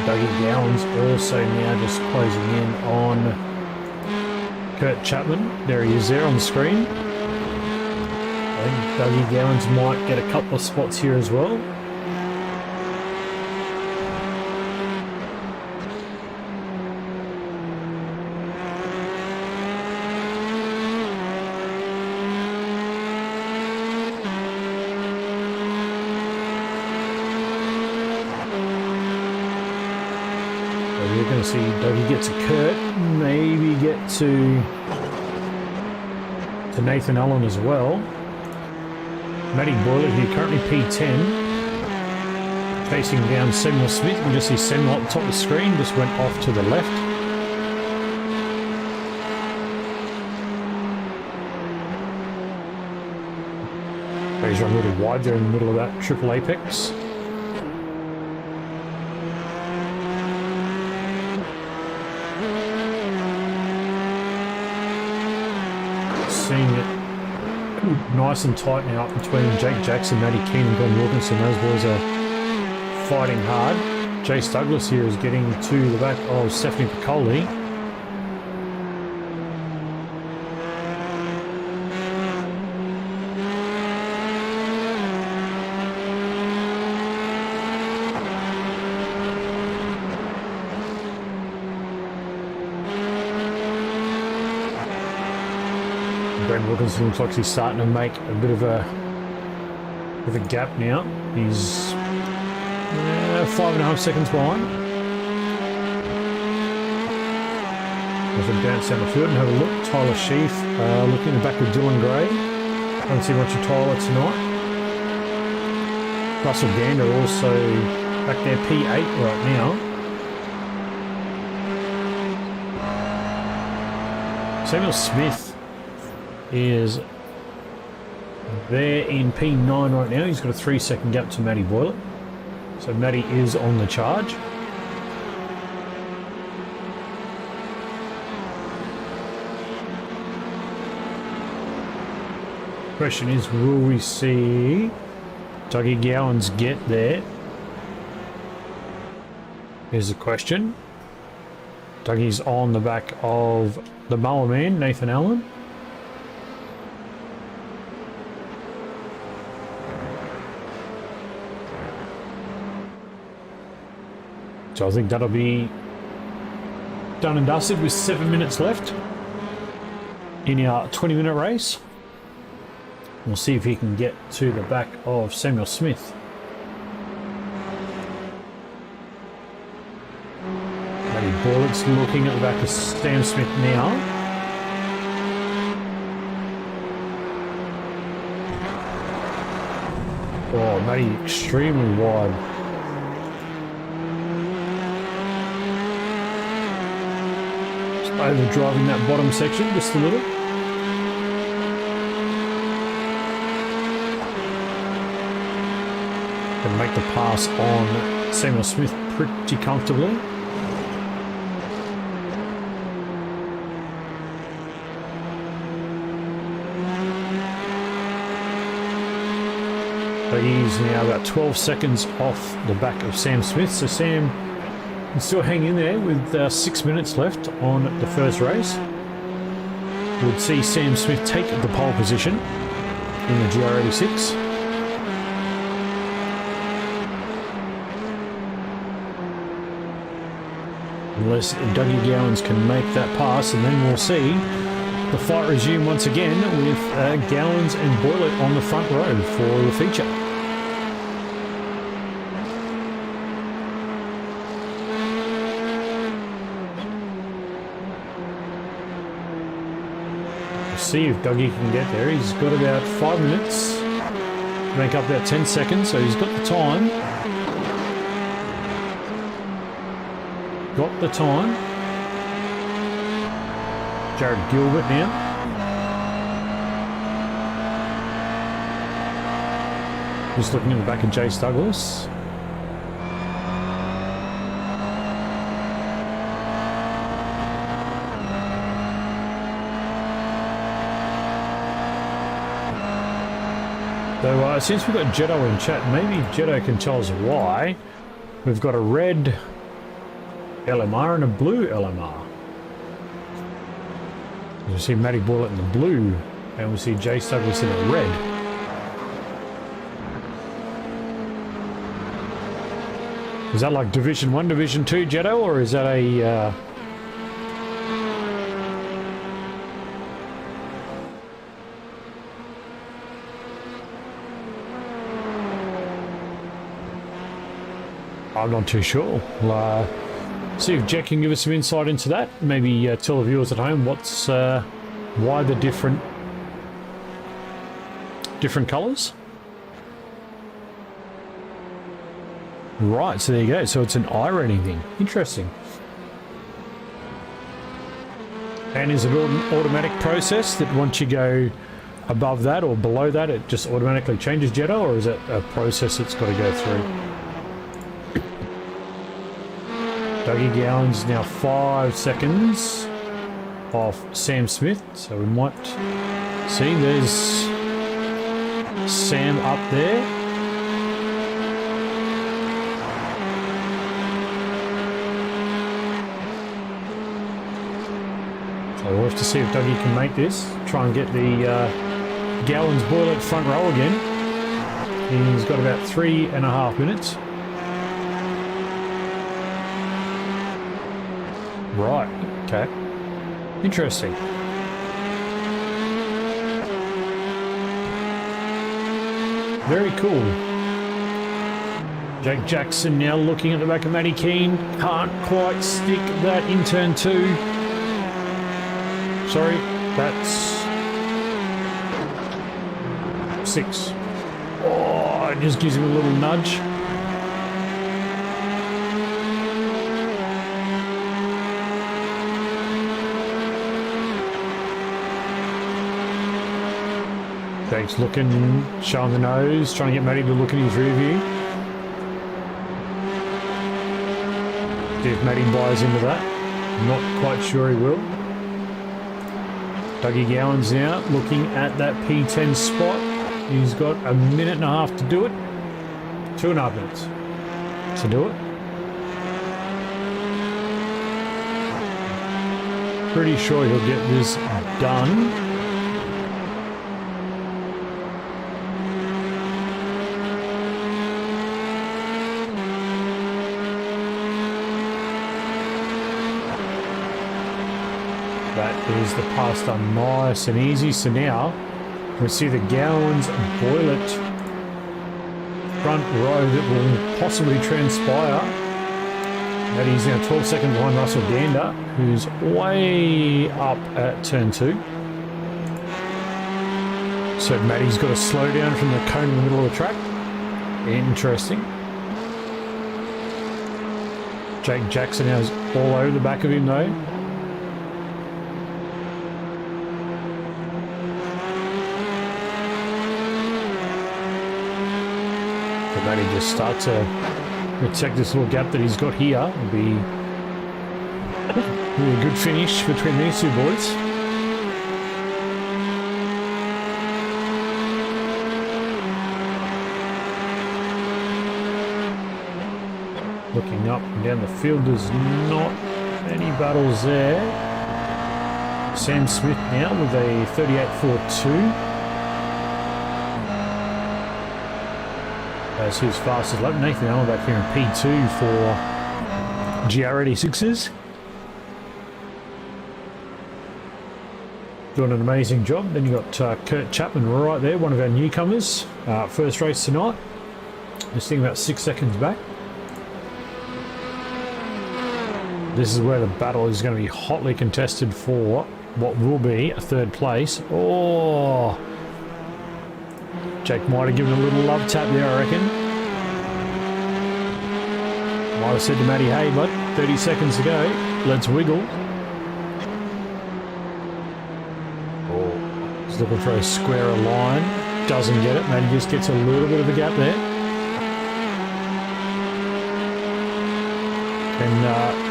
S5: Dougie Gowans also now just closing in on Kurt Chapman. There he is there on the screen. I think Dougie Gowans might get a couple of spots here as well. So you're going to see Dougie gets a Kurt, maybe get to Nathan Allen as well. Matty Boyler here, currently P10. Chasing down Samuel Smith. We just see Samuel at the top of the screen, just went off to the left. He's run a little wide there in the middle of that triple apex. Seeing it nice and tight now up between Jake Jackson, Matty Keane and Glenn Wilkinson. Those boys are fighting hard. Jace Douglas here is getting to the back of Stephanie Piccoli. Glenn Wilkinson looks like he's starting to make a bit of a gap now. He's 5.5 seconds behind. Let's advance down the field and have a look. Tyler Sheaf looking in the back with Dylan Gray. Haven't seen much of Tyler tonight. Russell Gander also back there, P8 right now. Samuel Smith is there in P9 right now. He's got a 3-second gap to Matty Boyler. So Matty is on the charge. Question is, will we see Dougie Gowans get there? Here's the question. Dougie's on the back of the Muller man, Nathan Allen. So I think that'll be done and dusted with 7 minutes left in our 20-minute race. We'll see if he can get to the back of Samuel Smith. Matty Borlick's looking at the back of Sam Smith now. Oh, Matty extremely wide. Overdriving that bottom section just a little. Can make the pass on Samuel Smith pretty comfortably. But he's now about 12 seconds off the back of Sam Smith. So Sam can still hang in there with 6 minutes left on the first race. Would see Sam Smith take the pole position in the GR86. Unless Dougie Gowans can make that pass, and then we'll see the fight resume once again with Gowans and Boylet on the front row for the feature. See if Dougie can get there. He's got about 5 minutes to make up that 10 seconds, so he's got the time. Got the time. Jared Gilbert now. Just looking in the back of Jace Douglas. So since we've got Jetto in chat, maybe Jetto can tell us why we've got a red LMR and a blue LMR. You see Matty Boylet in the blue, and we see Jace Douglas in the red. Is that like Division 1, Division 2 Jetto, or is that a... I'm not too sure. We'll see if Jack can give us some insight into that. Maybe tell the viewers at home what's why the different colours. Right, so there you go. So it's an eye rating thing. Interesting. And is it an automatic process that once you go above that or below that, it just automatically changes Jetto, or is it a process it's got to go through? Dougie Gowan's now 5 seconds off Sam Smith, so we might see there's Sam up there. So we'll have to see if Dougie can make this, try and get the Gowan's Boilet front row again. He's got about 3.5 minutes. Right, okay. Interesting. Very cool. Jake Jackson now looking at the back of Matty Keane. Can't quite stick that in turn 2. Sorry, that's 6. Oh, it just gives him a little nudge. Jake's looking, showing the nose, trying to get Matty to look in his rear view. See if Matty buys into that. Not quite sure he will. Dougie Gowan's now looking at that P10 spot. He's got 1.5 minutes to do it. 2.5 minutes to do it. Pretty sure he'll get this done. That is the pass done nice and easy. So now we see the Gowan's Boilet front row that will possibly transpire. That is now 12 seconds behind Russell Gander, who's way up at turn 2. So Matty's got to slow down from the cone in the middle of the track. Interesting. Jake Jackson now is all over the back of him though. Matty just start to protect this little gap that he's got here. It'll be a good finish between these two boys. Looking up and down the field, there's not any battles there. Sam Smith now with a 38.42. As his fastest lap. Nathan Allen back here in P2 for GR86s. Doing an amazing job. Then you got Kurt Chapman right there, one of our newcomers. First race tonight. Just thinking about 6 seconds back. This is where the battle is going to be hotly contested for what will be a 3rd place. Oh! Jake might have given a little love tap there, I reckon. Might have said to Matty, hey bud, 30 seconds to go, let's wiggle. Oh, he's looking for a squarer line, doesn't get it. Matty just gets a little bit of a gap there. And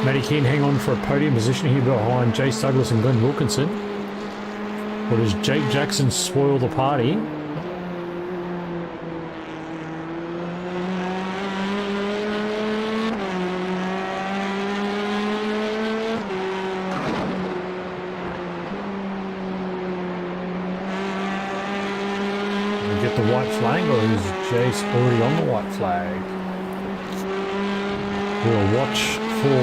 S5: Matty Keane hang on for a podium position here behind Jace Douglas and Glenn Wilkinson. Or does Jake Jackson spoil the party? Get the white flag, or is Jace already on the white flag? We'll watch for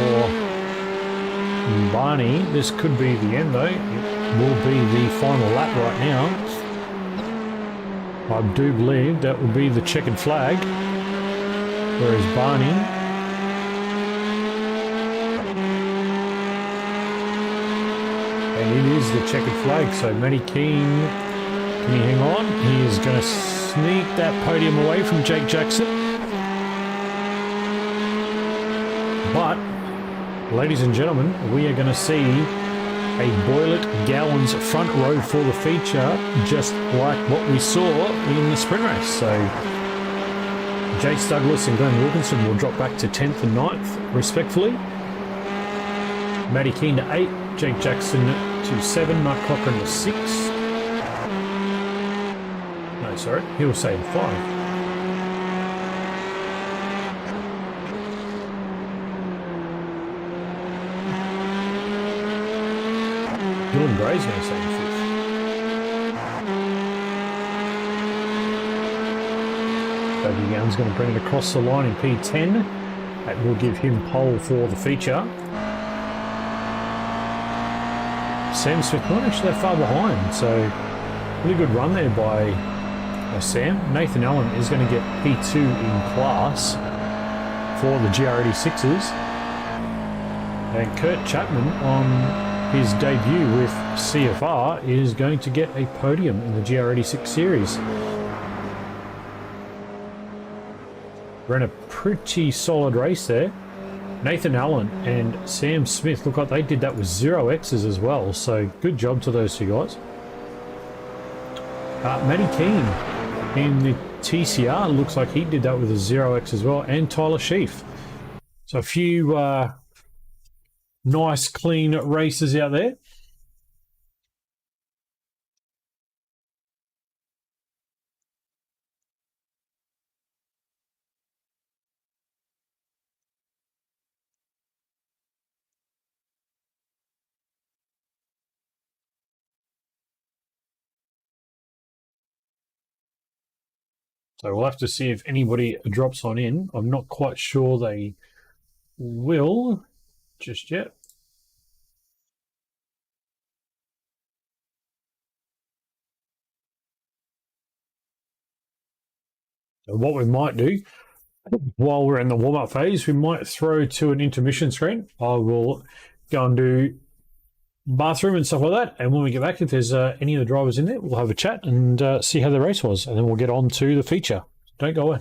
S5: Barney. This could be the end though. It will be the final lap right now. I do believe that will be the checkered flag. Whereas Barney, and it is the checkered flag, so Matty Keane, can he hang on? He is going to sneak that podium away from Jake Jackson. But, ladies and gentlemen, we are going to see a Boylet Gowans front row for the feature, just like what we saw in the sprint race. So, Jace Douglas and Glenn Wilkinson will drop back to 10th and 9th, respectfully. Matty Keane to 8, Jake Jackson to 7, Mark Cochran to 6. No, sorry, he was saying 5. Dylan Gray's going to say 5th. Dougie Young's going to bring it across the line in P10. That will give him pole for the feature. Sam Smith not actually that far behind, so really good run there by Sam. Nathan Allen is going to get P2 in class for the GR86s. And Kurt Chapman on his debut with CFR is going to get a podium in the GR86 series. Ran a pretty solid race there. Nathan Allen and Sam Smith look like they did that with 0 X's as well, so good job to those two guys. Matty Keane in the TCR looks like he did that with a 0X as well, and Tyler Sheaf. So a few nice clean races out there. So we'll have to see if anybody drops on in. I'm not quite sure they will just yet. So what we might do, while we're in the warm-up phase, we might throw to an intermission screen. I will go and do bathroom and stuff like that, and when we get back, if there's any of the drivers in there, we'll have a chat and see how the race was, and then we'll get on to the feature. Don't go away.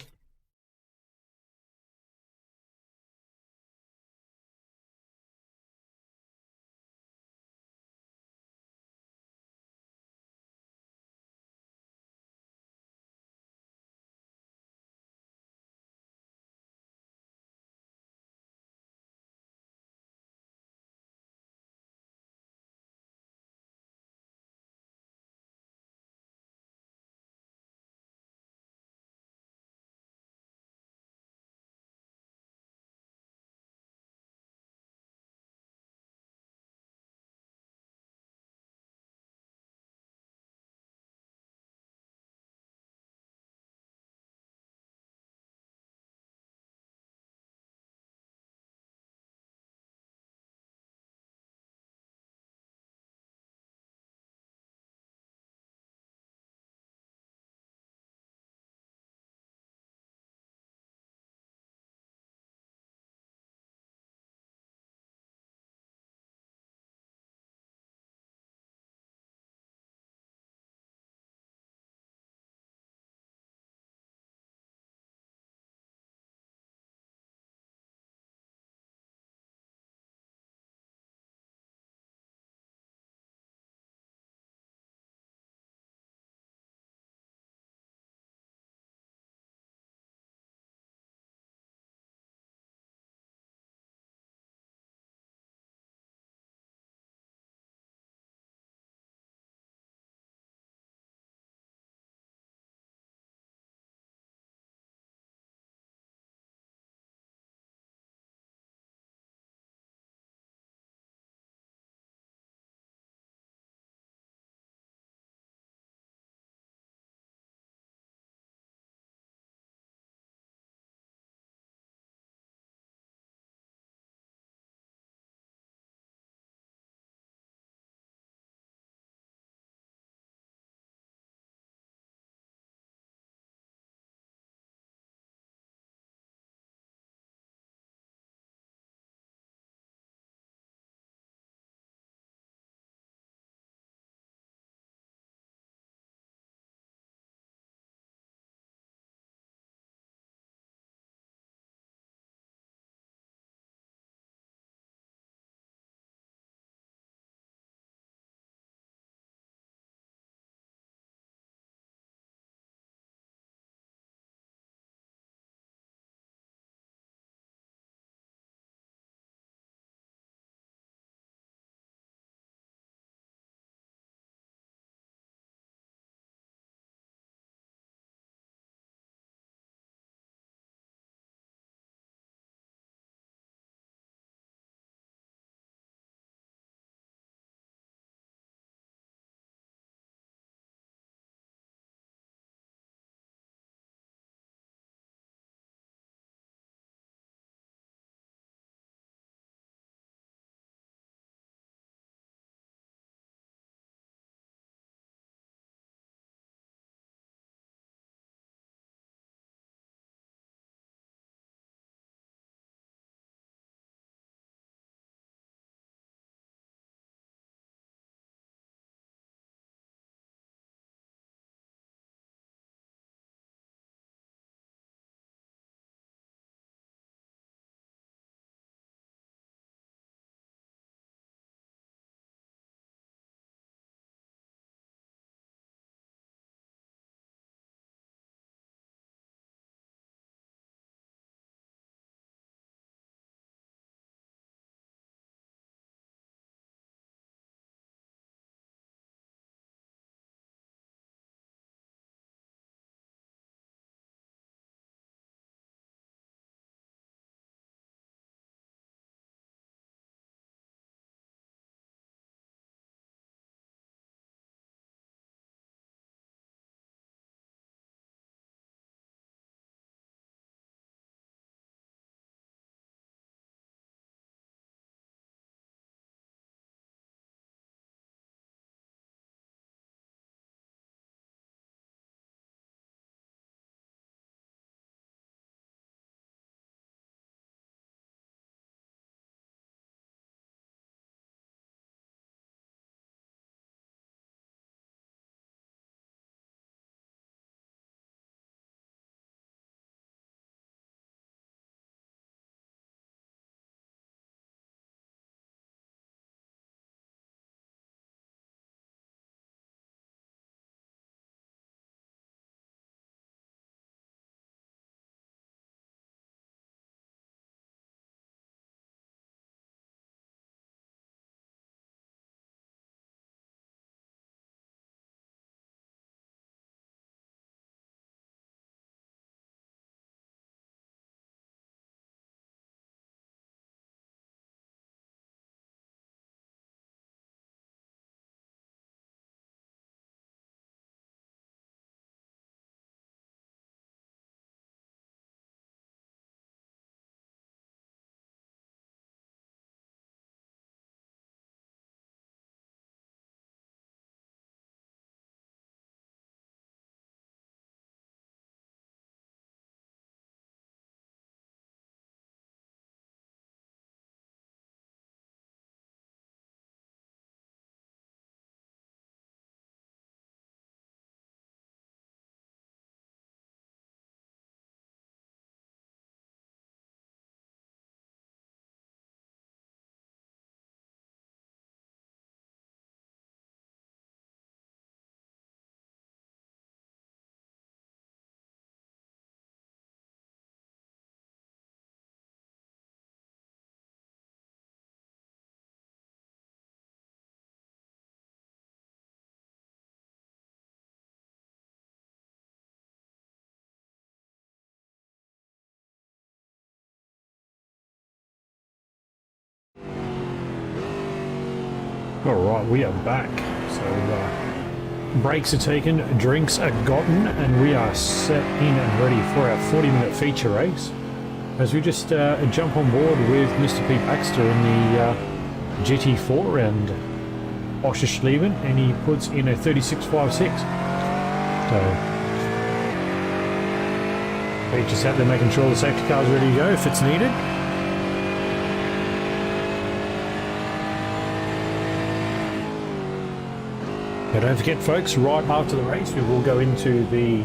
S5: Alright, we are back. So, breaks are taken, drinks are gotten, and we are set in and ready for our 40-minute feature race. As we just jump on board with Mr. P. Baxter in the GT4 and Oschersleben, and he puts in a 36.56. So, he's just out there making sure the safety car's ready to go if it's needed. But don't forget, folks, right after the race we will go into the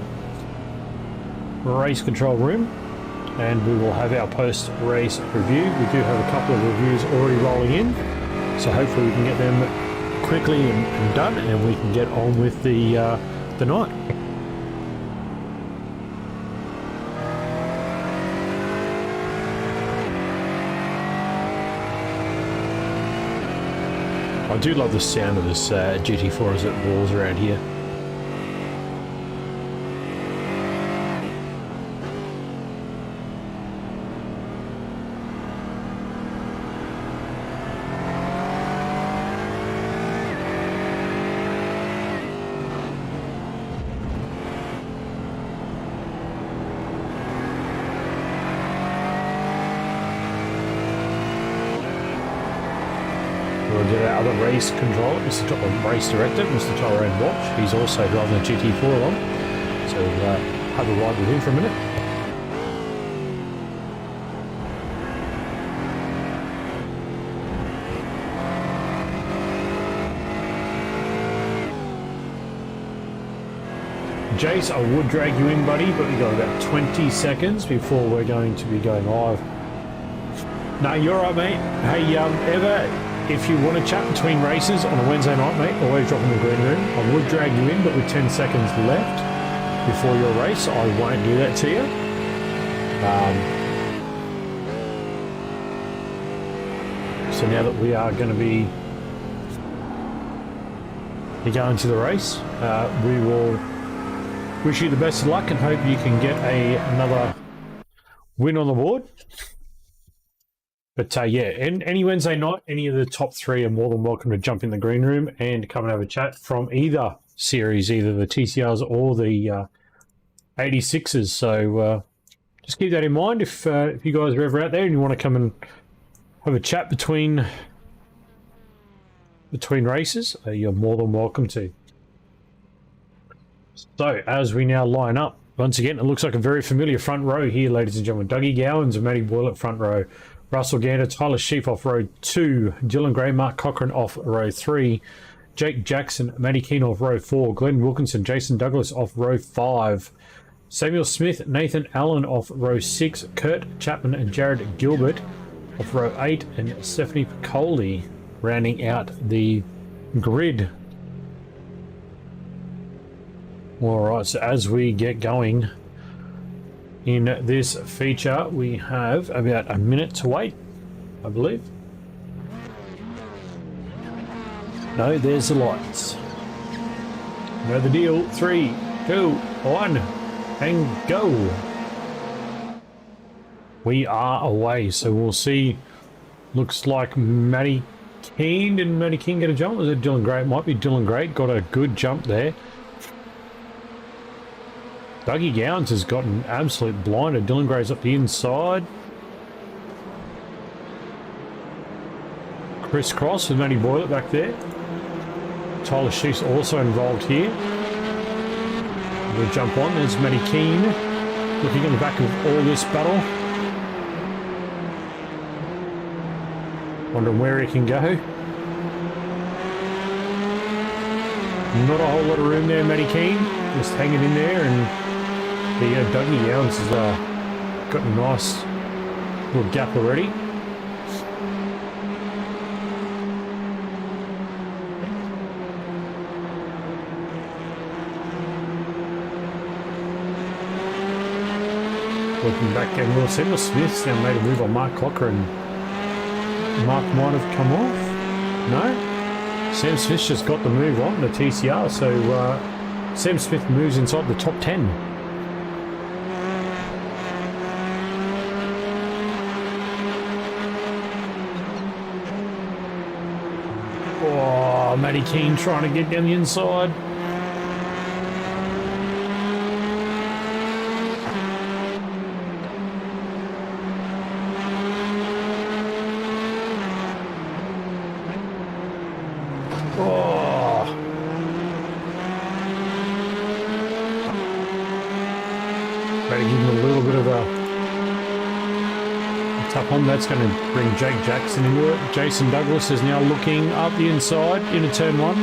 S5: race control room and we will have our post-race review. We do have a couple of reviews already rolling in, so hopefully we can get them quickly and done, and we can get on with the night. I do love the sound of this GT4 as it rolls around here. We'll get our other race controller, race director, Mr. Tyrone Watch. He's also driving the GT4 along, so have a ride with him for a minute. Jace, I would drag you in, buddy, but we've got about 20 seconds before we're going to be going live. No, you're all right, mate. Hey, if you want to chat between races on a Wednesday night, mate, always drop in the green room. I would drag you in, but with 10 seconds left before your race, I won't do that to you. So now that we are going to be going to the race, we will wish you the best of luck and hope you can get another win on the board. But yeah, any Wednesday night, any of the top three are more than welcome to jump in the green room and come and have a chat from either series, either the TCRs or the 86s. So just keep that in mind if you guys are ever out there and you want to come and have a chat between races, you're more than welcome to. So as we now line up, once again, it looks like a very familiar front row here, ladies and gentlemen. Dougie Gowans and Matty Boyle at front row. Russell Gander, Tyler Sheep off row 2, Dylan Gray, Mark Cochran off row 3, Jake Jackson, Matty Keane off row 4, Glenn Wilkinson, Jason Douglas off row 5, Samuel Smith, Nathan Allen off row 6, Kurt Chapman and Jared Gilbert off row 8, and Stephanie Piccoli rounding out the grid. Alright, so as we get going in this feature, we have about a minute to wait, I believe. No, there's the lights. Know the deal. 3, 2, 1, and go. We are away, so we'll see. Looks like Matty Keane. Did Matty Keane get a jump? Was it Dylan Gray? It might be Dylan Gray. Got a good jump there. Dougie Gowans has gotten absolute blinded. Dylan Gray's up the inside. Chris Cross with Matty Boyle back there. Tyler Sheaf's also involved here. We'll jump on. There's Matty Keane looking on the back of all this battle. Wondering where he can go. Not a whole lot of room there, Matty Keane. Just hanging in there, and Dougie Gowans has got a nice little gap already. Looking back, and we'll see Smith's now made a move on Mark Cochran. Mark might have come off. No? Sam Smith's just got the move on the TCR, so Sam Smith moves inside the top 10. Matty Keane trying to get down the inside. Oh. Matty give him a little bit of a tap on. That's going to bring Jake Jackson into it. Jason Douglas is now looking up the inside into turn 1.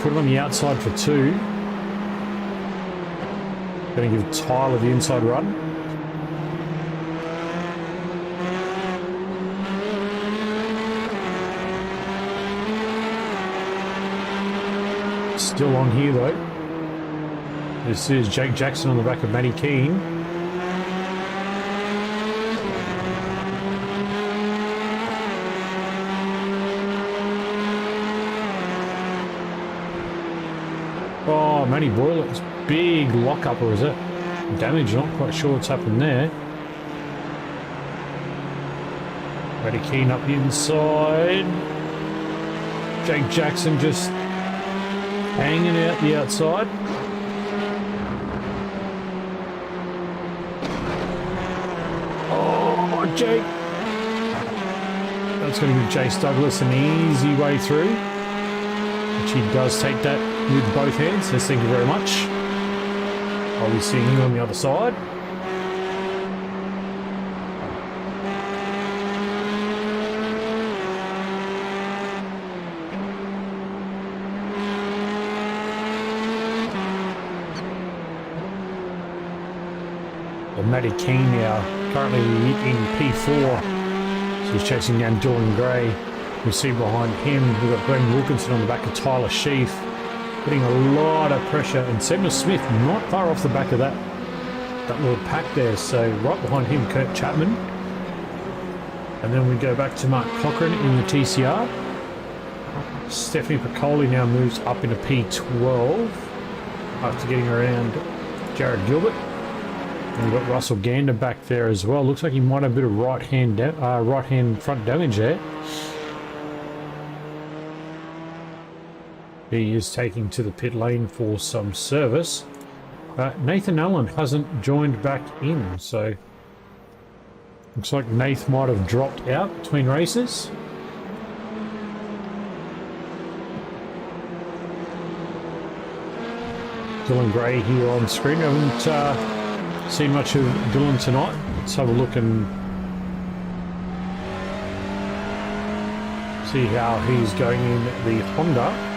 S5: Put him on the outside for 2. Going to give Tyler the inside run. Still on here though. This is Jake Jackson on the back of Matty Keane. Oh, Matty Boyle's big lock-up, or is it damage? Not quite sure what's happened there. Matty Keane up the inside. Jake Jackson just hanging out the outside. Oh, Jake. That's going to give Jace Douglas an easy way through. Which he does take that with both hands, so thank you very much. I'll be seeing you on the other side. Well, Matty Keane now currently in P4, so he's chasing down Dylan Gray. We see behind him we've got Glenn Wilkinson on the back of Tyler Sheaf, putting a lot of pressure, and Samuel Smith not far off the back of that little pack there. So right behind him, Kurt Chapman, and then we go back to Mark Cochran in the TCR. Stephanie Piccoli now moves up into P12 after getting around Jared Gilbert. And we've got Russell Gander back there as well. Looks like he might have a bit of right hand front damage there. He is taking to the pit lane for some service. Nathan Allen hasn't joined back in, so looks like Nath might have dropped out between races. Dylan Gray here on screen. I haven't seen much of Dylan tonight. Let's have a look and see how he's going in the Honda.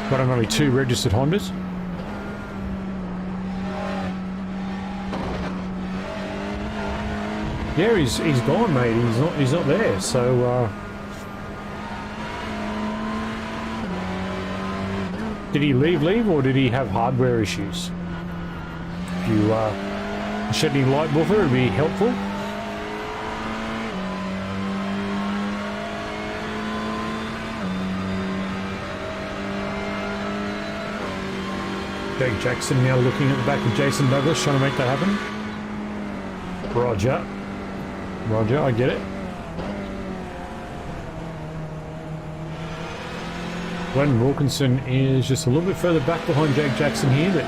S5: Got only 2 registered Hondas. Yeah, he's gone, mate. He's not there. So did he leave, or did he have hardware issues? If you shed any light, Buffer, it'd be helpful. Jake Jackson now looking at the back of Jason Douglas, trying to make that happen. Roger, I get it. Glenn Wilkinson is just a little bit further back behind Jake Jackson here, but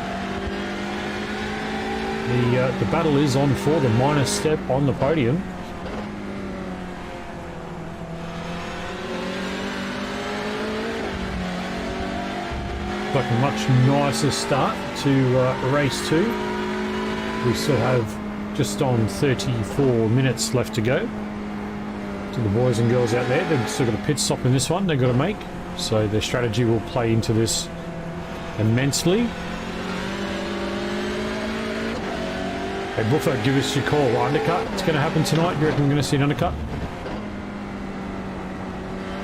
S5: the battle is on for the minor step on the podium. Like a much nicer start to race 2. We still have just on 34 minutes left to go. To the boys and girls out there, they've still got a pit stop in this one they've got to make, so their strategy will play into this immensely. Hey Buffer, give us your call. Undercut, it's going to happen tonight. You reckon we're going to see an undercut?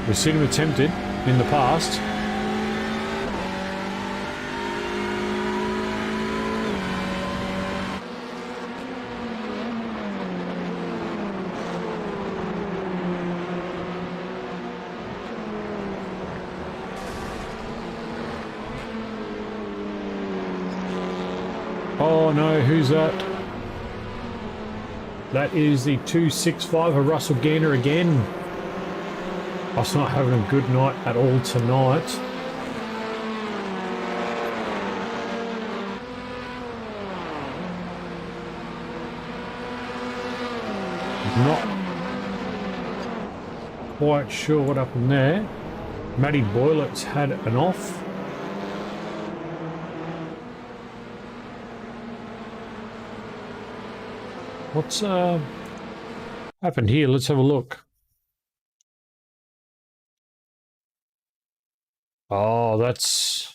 S5: We've seen him attempted in the past. Oh no, who's that? That is the 265 of Russell Gander again. Us not having a good night at all tonight. Not quite sure what happened there. Matty Boylett's had an off. What's happened here? Let's have a look. Oh, that's...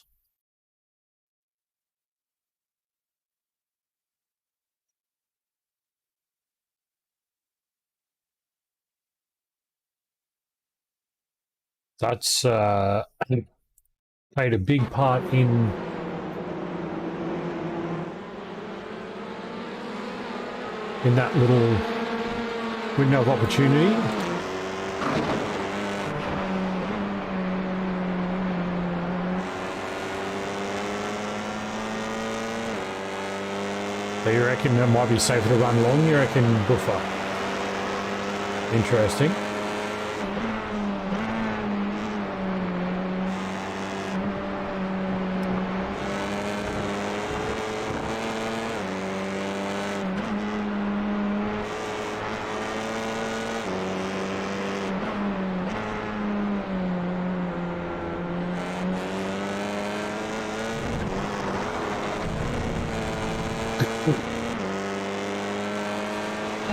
S5: That's played a big part in that little window of opportunity. So you reckon it might be safer to run long? You reckon buffer? Interesting.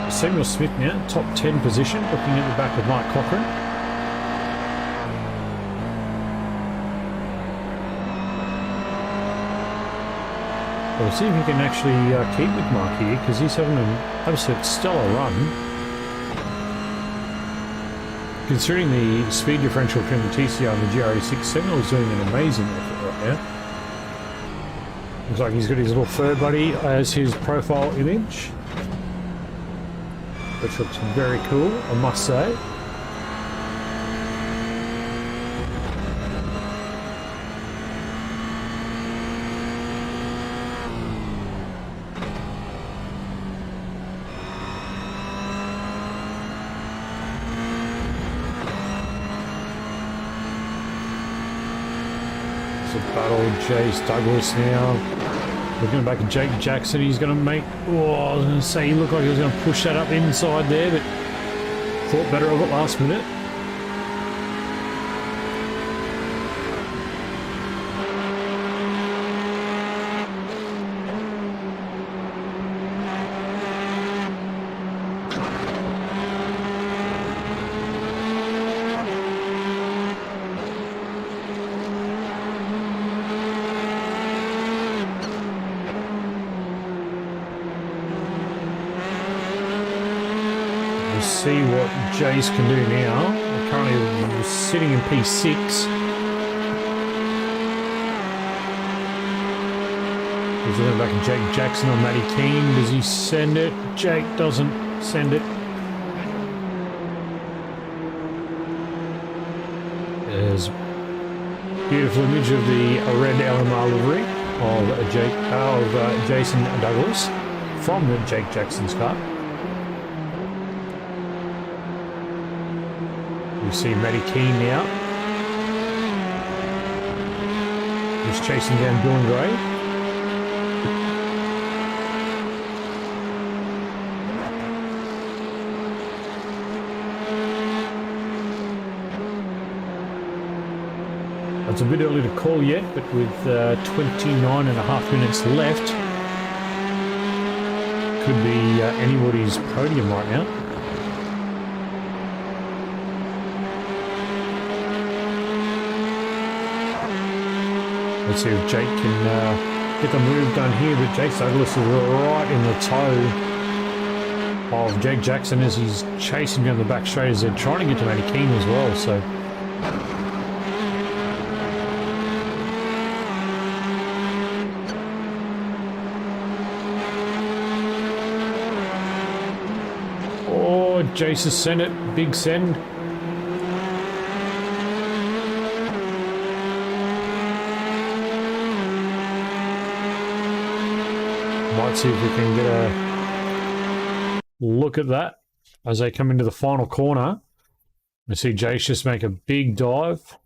S5: Samuel Smith now, top 10 position, looking at the back of Mark Cochran. We'll see if he can actually keep with Mark here, because he's having an absolute stellar run. Considering the speed differential between the TCR and the GRE6, Samuel's doing an amazing effort right now. Looks like he's got his little fur buddy as his profile image, which looks very cool, I must say. It's a battle, Jace Douglas now. Looking back at Jake Jackson, he's going to make... Oh, I was going to say he looked like he was going to push that up inside there, but thought better of it last minute. See what Jace can do now. We're currently sitting in P6. He's looking back at Jake Jackson on Matty Keane. Does he send it? Jake doesn't send it. There's a beautiful image of the red LMR livery of Jason Douglas from the Jake Jackson's car. You see Matty Keane now. He's chasing down Dylan Gray. It's a bit early to call yet, but with 29.5 minutes left, could be anybody's podium right now. Let's see if Jake can get the move done here, but Jake Douglas is right in the toe of Jake Jackson as he's chasing down the back straight as they're trying to get to Matty Keane as well. So oh, Jace has sent it, big send. Might see if we can get Look at that. As they come into the final corner, I see Jace just make a big dive.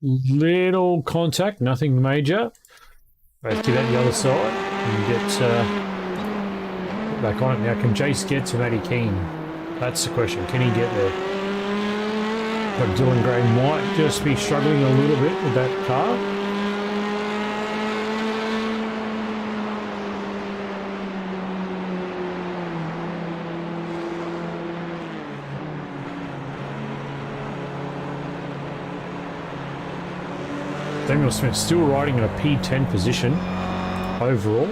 S5: Little contact, nothing major. Both get at the other side and get back on it. Now, can Jace get to Matty Keane? That's the question. Can he get there? But Dylan Gray might just be struggling a little bit with that car. Daniel Smith still riding in a P10 position overall.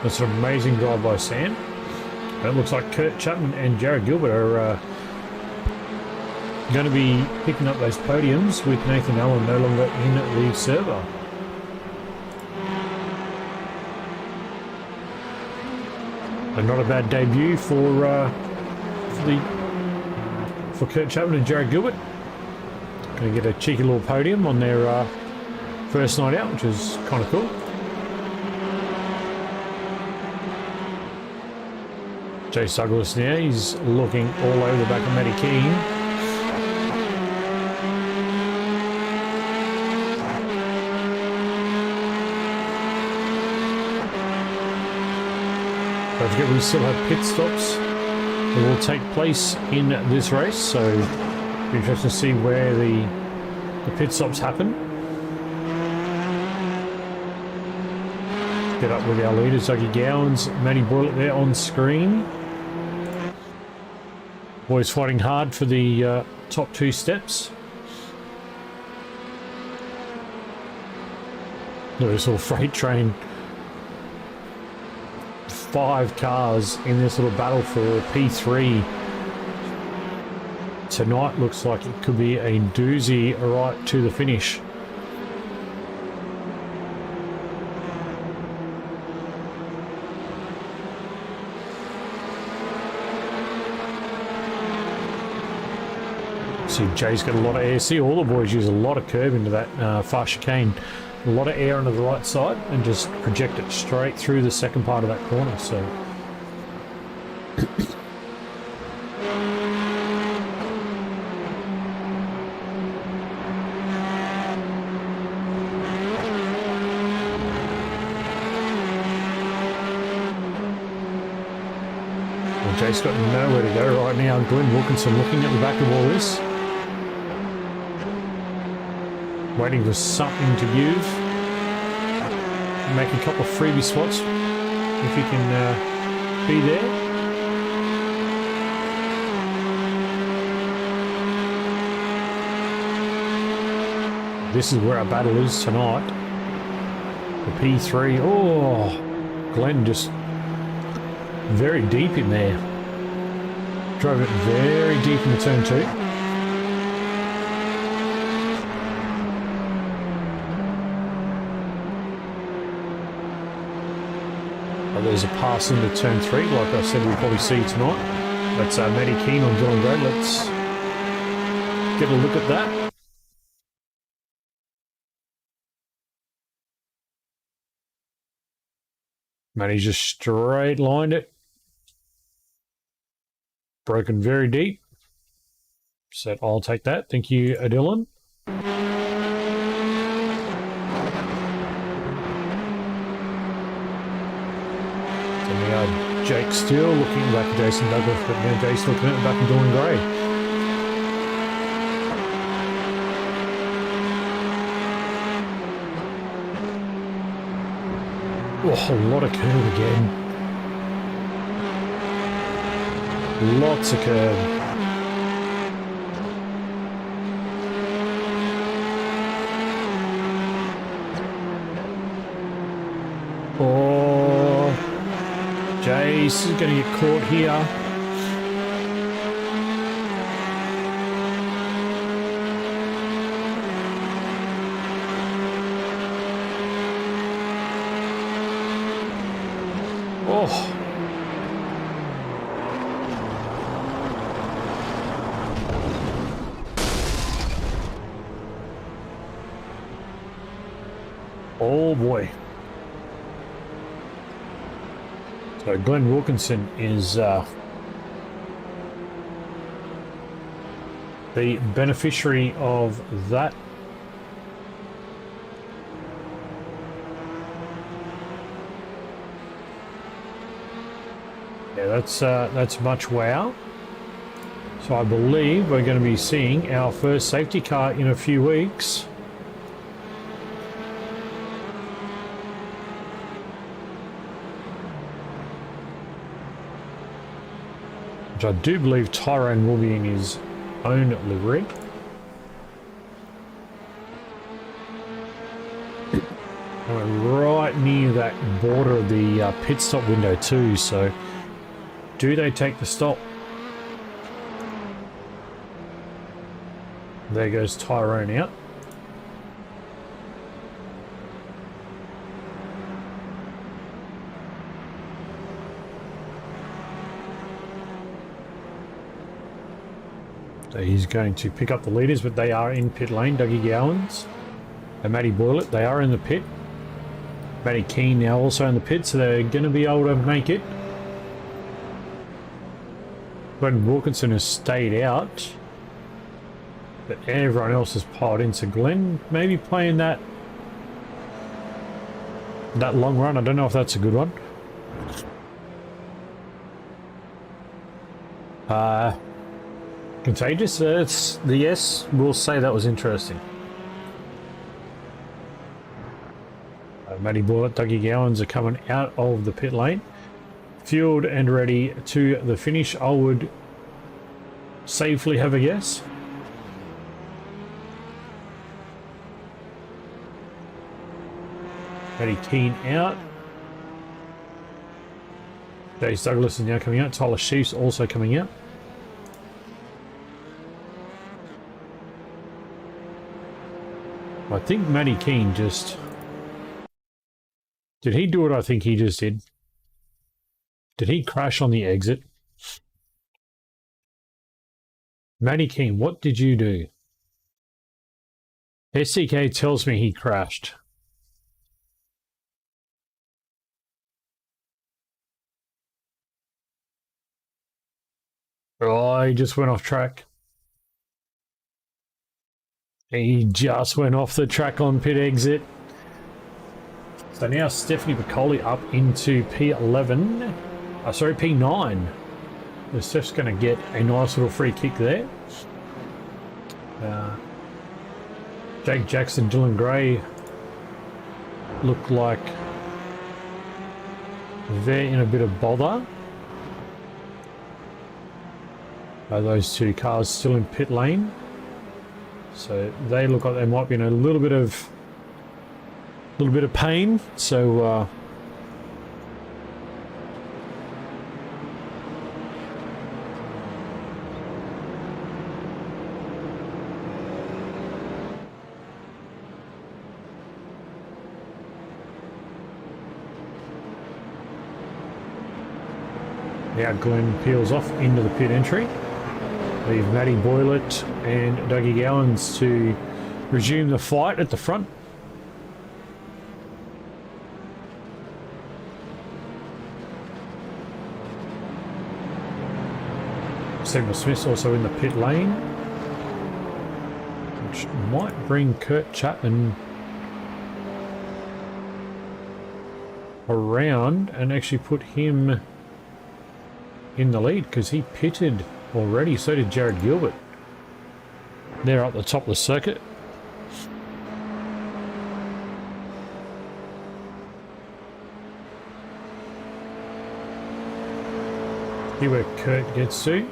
S5: That's an amazing drive by Sam. It looks like Kurt Chapman and Jared Gilbert are going to be picking up those podiums with Nathan Allen no longer in the server. And not a bad debut for Kurt Chapman and Jared Gilbert. Going to get a cheeky little podium on their first night out, which is kind of cool. Jace Douglas now, he's looking all over the back of Matty Keane. Don't forget we still have pit stops that will take place in this race, so it'll be interesting to see where the pit stops happen. Get up with our leaders, Dougie Gowans, Matty Boylett there on screen. Boys fighting hard for the top two steps. Look at this little freight train. 5 cars in this little battle for P3. Tonight looks like it could be a doozy right to the finish. See, Jay's got a lot of air. See, all the boys use a lot of curb into that fast chicane. A lot of air onto the right side and just project it straight through the second part of that corner. So well, Jay's got nowhere to go right now. Glenn Wilkinson looking at the back of all this. Waiting for something to give. Make a couple of freebie spots if you can be there. This is where our battle is tonight. The P3. Oh, Glenn just very deep in there. Drove it very deep in the turn 2. There's a pass into turn 3, like I said, we'll probably see tonight. That's Matty Keane on Dylan Gray. Let's get a look at that. Matty just straight lined it. Broken very deep. So I'll take that. Thank you, Dylan. Jake still looking back at Jason Douglas, but now Jake's looking at the back of Dylan Gray. Oh, a lot of curve again. Lots of curve. Jace is going to get caught here. Oh. Oh boy. So Glenn Wilkinson is the beneficiary of that. Yeah, that's much wow. So I believe we're going to be seeing our first safety car in a few weeks. Which I do believe Tyrone will be in his own livery. And we're right near that border of the pit stop window too, so do they take the stop? There goes Tyrone out. So he's going to pick up the leaders, but they are in pit lane. Dougie Gowans and Matty Boylett, they are in the pit. Matty Keane now also in the pit, so they're going to be able to make it. Glenn Wilkinson has stayed out, but everyone else has piled in. So Glenn maybe playing that long run. I don't know if that's a good one. Contagious. It's the yes. We'll say that was interesting. Matty Boylett, Dougie Gowans are coming out of the pit lane, fueled and ready to the finish. I would safely have a guess. Matty Keane out. Jace Douglas is now coming out. Tyler Sheaf's also coming out. I think Matty Keane just... Did he do what I think he just did? Did he crash on the exit? Matty Keane, what did you do? SCK tells me he crashed. Oh, he just went off track. He just went off the track on pit exit. So now Stephanie Piccoli up into P11. Sorry, P9. The Steph's going to get a nice little free kick there. Jake Jackson, Dylan Gray look like they're in a bit of bother. Those two cars still in pit lane. So they look like they might be in a little bit of pain. So now Glenn peels off into the pit entry. Leave Matty Boylett and Dougie Gowans to resume the fight at the front. Samuel Smith's also in the pit lane, which might bring Kurt Chapman around and actually put him in the lead, because he pitted already. So did Jared Gilbert. They're at the top of the circuit. See where Kurt gets to.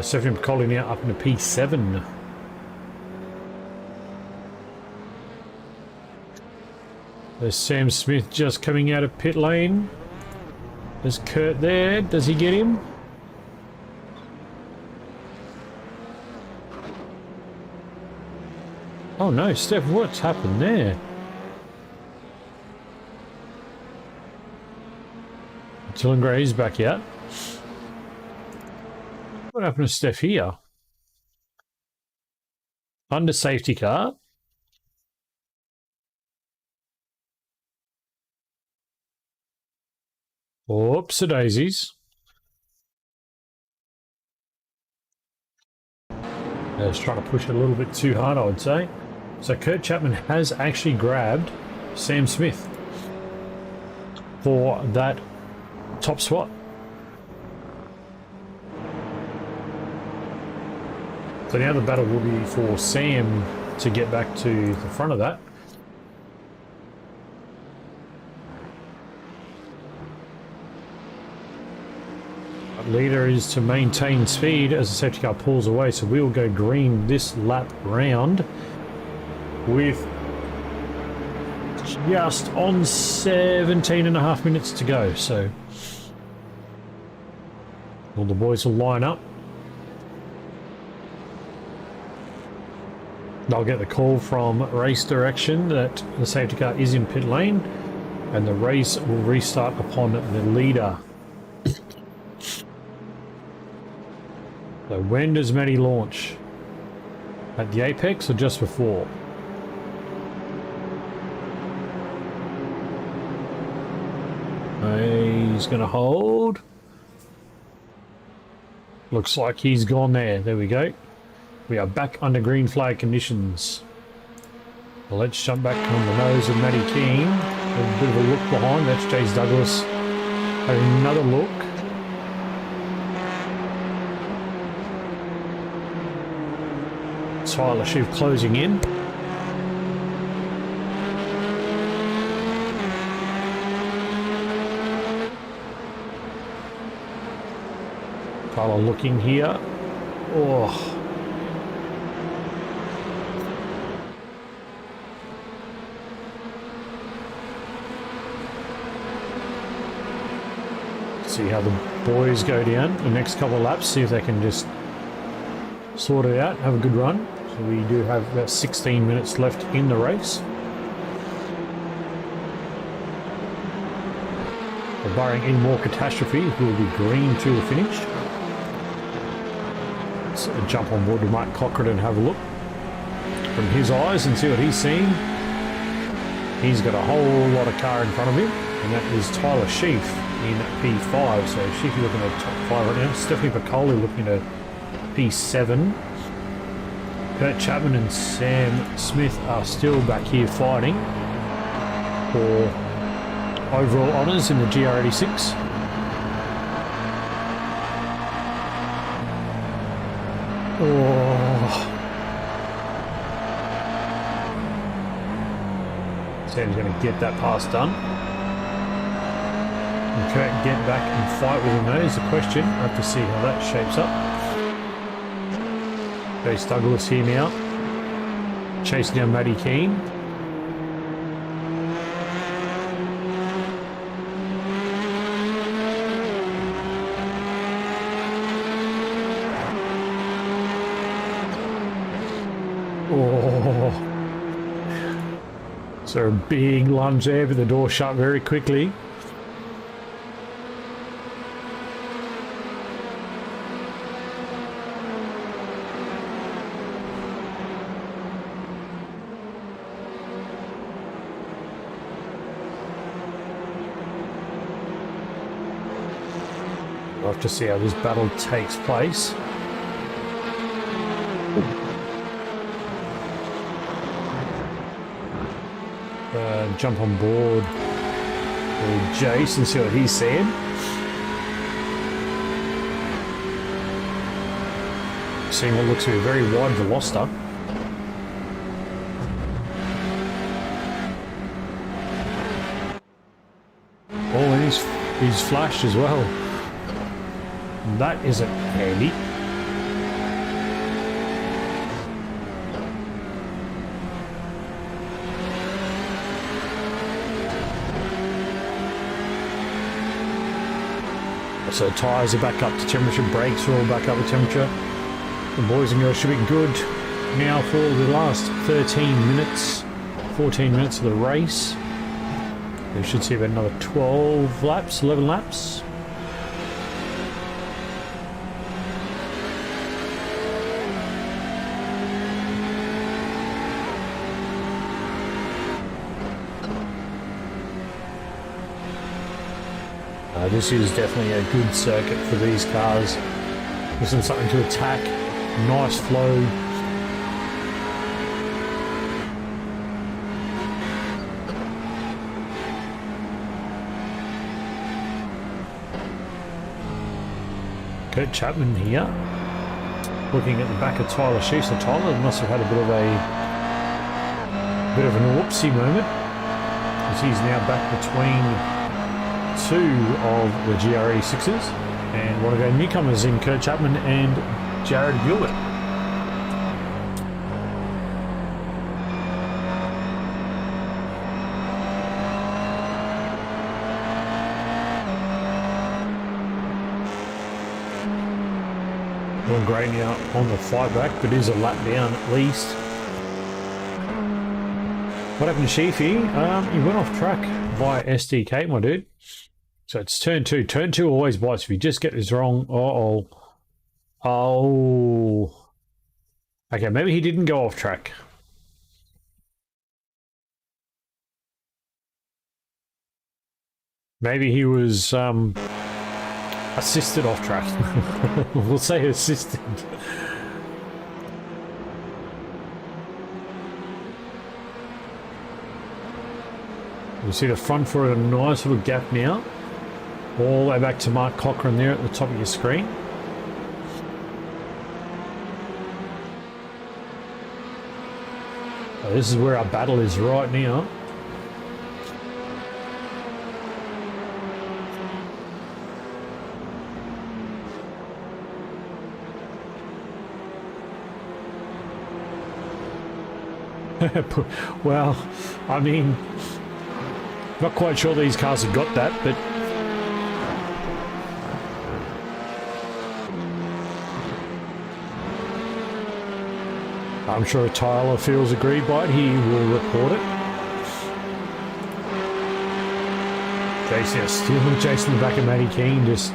S5: Stephanie Piccoli now up into P7. There's Sam Smith just coming out of pit lane. There's Kurt there. Does he get him? Oh no, Steph, what's happened there? Dylan Gray's back out. What happened to Steph here? Under safety car. Oops, daisies. Just trying to push it a little bit too hard, I would say. So Kurt Chapman has actually grabbed Sam Smith for that top spot. So now the battle will be for Sam to get back to the front of that. Leader is to maintain speed as the safety car pulls away, so we will go green this lap round with just on 17.5 minutes to go. So all the boys will line up. They'll get the call from race direction that the safety car is in pit lane, and the race will restart upon the leader. So when does Matty launch? At the apex or just before? He's going to hold. Looks like he's gone there. There we go. We are back under green flag conditions. Well, let's jump back on the nose of Matty Keane. A bit of a look behind. That's Chase Douglas. Another look. Tyler Schiff closing in. Tyler looking here. Oh. See how the boys go down the next couple of laps, see if they can just sort it out, have a good run. So we do have about 16 minutes left in the race. But barring any more catastrophe, we'll be green to the finish. Let's jump on board to Mike Cochran and have a look from his eyes and see what he's seeing. He's got a whole lot of car in front of him, and that is Tyler Sheaf in P5. So Sheafy looking at top 5 right now. Stephanie Piccoli looking at P7. Kurt Chapman and Sam Smith are still back here fighting for overall honours in the GR86. Oh. Sam's going to get that pass done. And Kurt get back and fight with him though is the question. I have to see how that shapes up. Chase Douglas here now, chasing down Matty Keane. Oh, so a big lunge there, but the door shut very quickly. We'll have to see how this battle takes place. Jump on board with Jace and see what he's saying. Seeing what looks to be a very wide Veloster. Oh, and he's flashed as well. That isn't handy. So tyres are back up to temperature, brakes are all back up to temperature. The boys and girls should be good now for the last 13 minutes, 14 minutes of the race. We should see about another 12 laps, 11 laps. this is definitely a good circuit for these cars. Gives them something to attack. Nice flow. Kurt Chapman here, looking at the back of Tyler Sheaf. So Tyler must have had a bit of an whoopsie moment, as he's now back between two of the GRE 6s, and one of our newcomers in Kurt Chapman and Jared Gilbert. Doing great now on the fly back, but is a lap down at least. What happened to Sheafy? He went off track via SDK, my dude. So it's turn 2. Turn 2 always bites. If you just get this wrong, oh. Okay, maybe he didn't go off track. Maybe he was assisted off track. We'll say assisted. You see the front for a nice little gap now. All the way back to Mark Cochran there at the top of your screen. So this is where our battle is right now. Well, I mean, not quite sure these cars have got that, but I'm sure if Tyler feels aggrieved by it, he will report it. Jason, still chasing the back of Matty Keane, just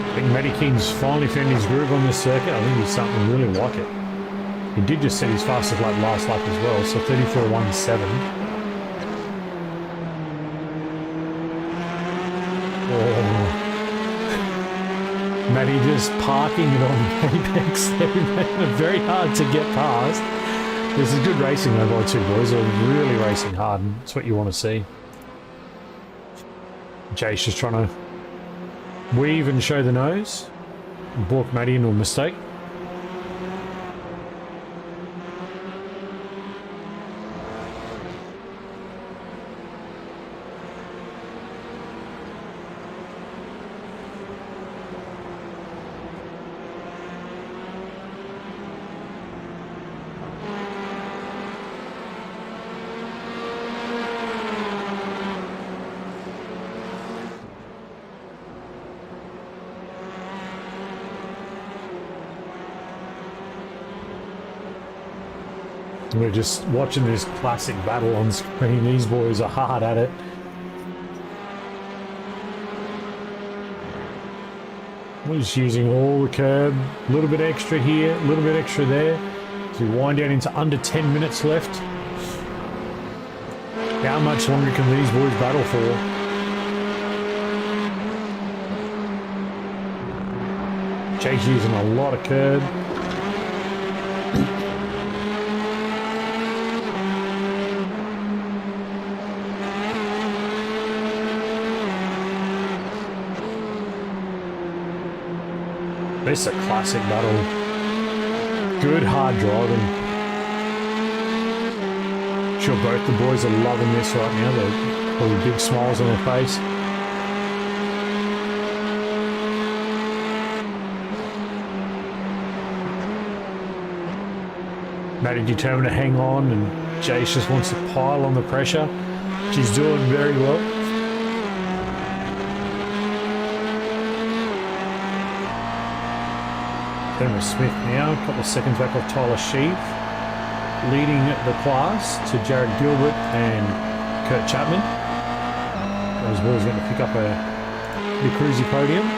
S5: I think Matty Keane's finally found his groove on this circuit. I think he's starting to really like it. He did just set his fastest lap last lap as well, so 34.17. Oh. Matty just parking it on Apex there. Very hard to get past. This is good racing though by two boys. They're really racing hard, and that's what you want to see. Jay's just trying to weave and show the nose. Balk Matty into a mistake. We're just watching this classic battle on screen. These boys are hard at it. We're just using all the curb. A little bit extra here, a little bit extra there. So we wind down into under 10 minutes left. How much longer can these boys battle for? Jake's using a lot of curb. This is a classic battle. Good hard driving. Sure both the boys are loving this right now. They're probably big smiles on their face. Matty determined to hang on, and Jace just wants to pile on the pressure. She's doing very well. Emma Smith now, a couple of seconds back off Tyler Sheaf, leading the class to Jared Gilbert and Kurt Chapman. Those boys are going to pick up a big cruisy podium.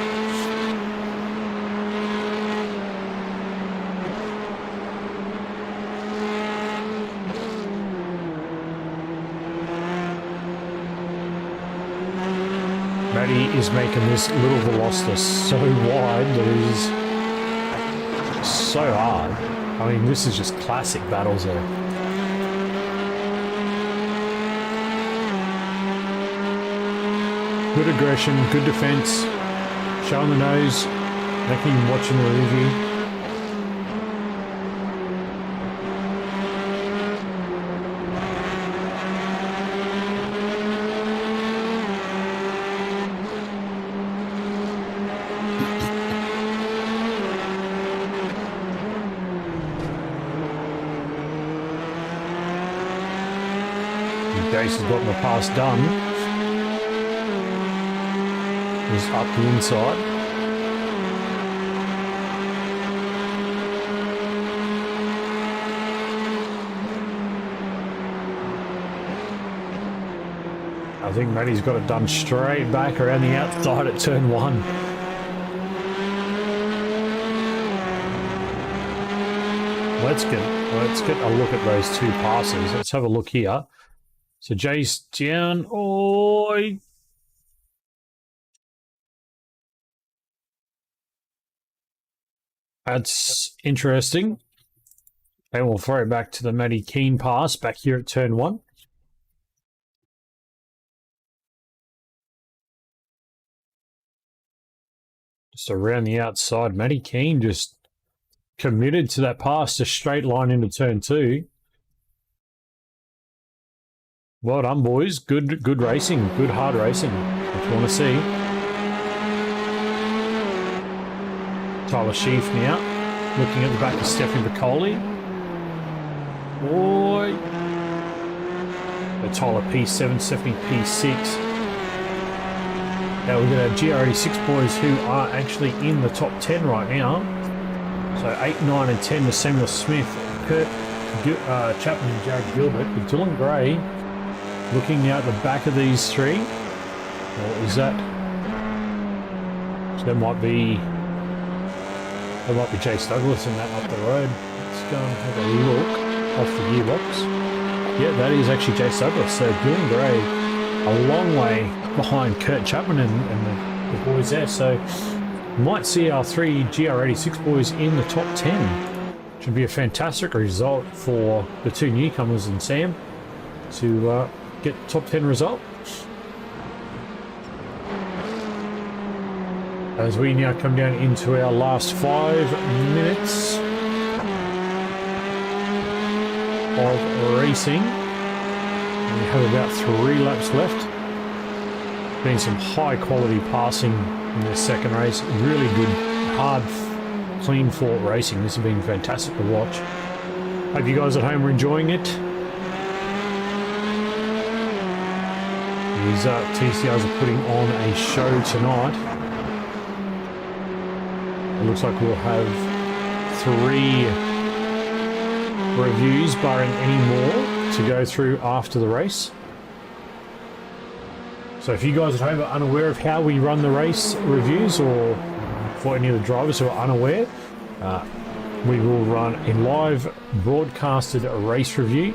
S5: Matty is making this little Veloster so wide that it is so hard. I mean, this is just classic battles there. Good aggression, good defense, showing the nose, making him watching the review. Jace has gotten the pass done. He's up the inside. I think Matty's got it done straight back around the outside at turn 1. Let's get a look at those two passes. Let's have a look here. So Jace down. Oh, that's interesting. And we'll throw it back to the Matty Keane pass back here at turn 1. Just around the outside. Matty Keane just committed to that pass, just straight line into turn 2. Well done, boys. Good racing. Good hard racing. What you want to see. Tyler Sheaf now. Looking at the back of Stephanie Piccoli. Boy. Tyler P7, Stephanie P6. Now we've got our GR86 boys who are actually in the top 10 right now. So 8, 9 and 10 to Samuel Smith, Kurt Chapman and Jared Gilbert. With Dylan Gray looking out the back of these three. Or is that... So that might be Chase Douglas and that up the road. Let's go and have a look off the gearbox. Yeah, that is actually Chase Douglas. So Dylan Gray a long way behind Kurt Chapman and the boys there. So might see our 3 GR86 boys in the top 10. Should be a fantastic result for the 2 newcomers and Sam to get top 10 result. As we now come down into our last 5 minutes of racing. We have about 3 laps left. Been some high quality passing in the second race. Really good, hard, clean fought racing. This has been fantastic to watch. Hope you guys at home are enjoying it. These TCRs are putting on a show tonight. It looks like we'll have 3 reviews, barring any more, to go through after the race. So if you guys at home are unaware of how we run the race reviews, or for any of the drivers who are unaware, we will run a live broadcasted race review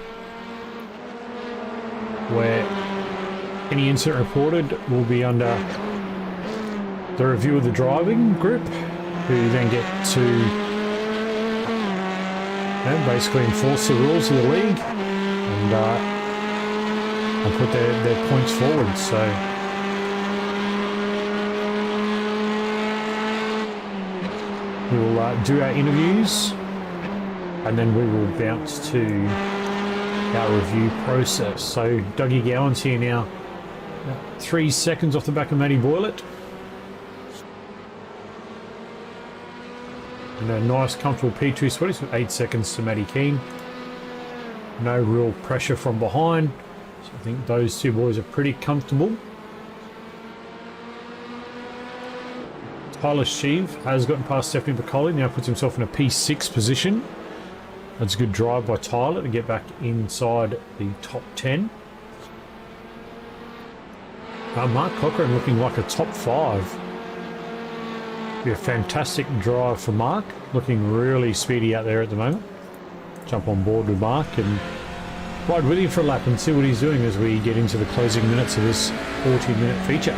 S5: where any incident reported will be under the review of the driving group, who then get to basically enforce the rules of the league and put their points forward. So we'll do our interviews and then we will bounce to our review process. So Dougie Gowan's here now. 3 seconds off the back of Matty Boylett. And a nice comfortable P2 sweaties with 8 seconds to Matty Keane. No real pressure from behind. So I think those 2 boys are pretty comfortable. Tyler Sheave has gotten past Stephanie Piccoli, now puts himself in a P6 position. That's a good drive by Tyler to get back inside the top 10. Mark Cochran looking like a top 5. Be a fantastic drive for Mark, looking really speedy out there at the moment. Jump on board with Mark and ride with him for a lap and see what he's doing as we get into the closing minutes of this 40-minute feature.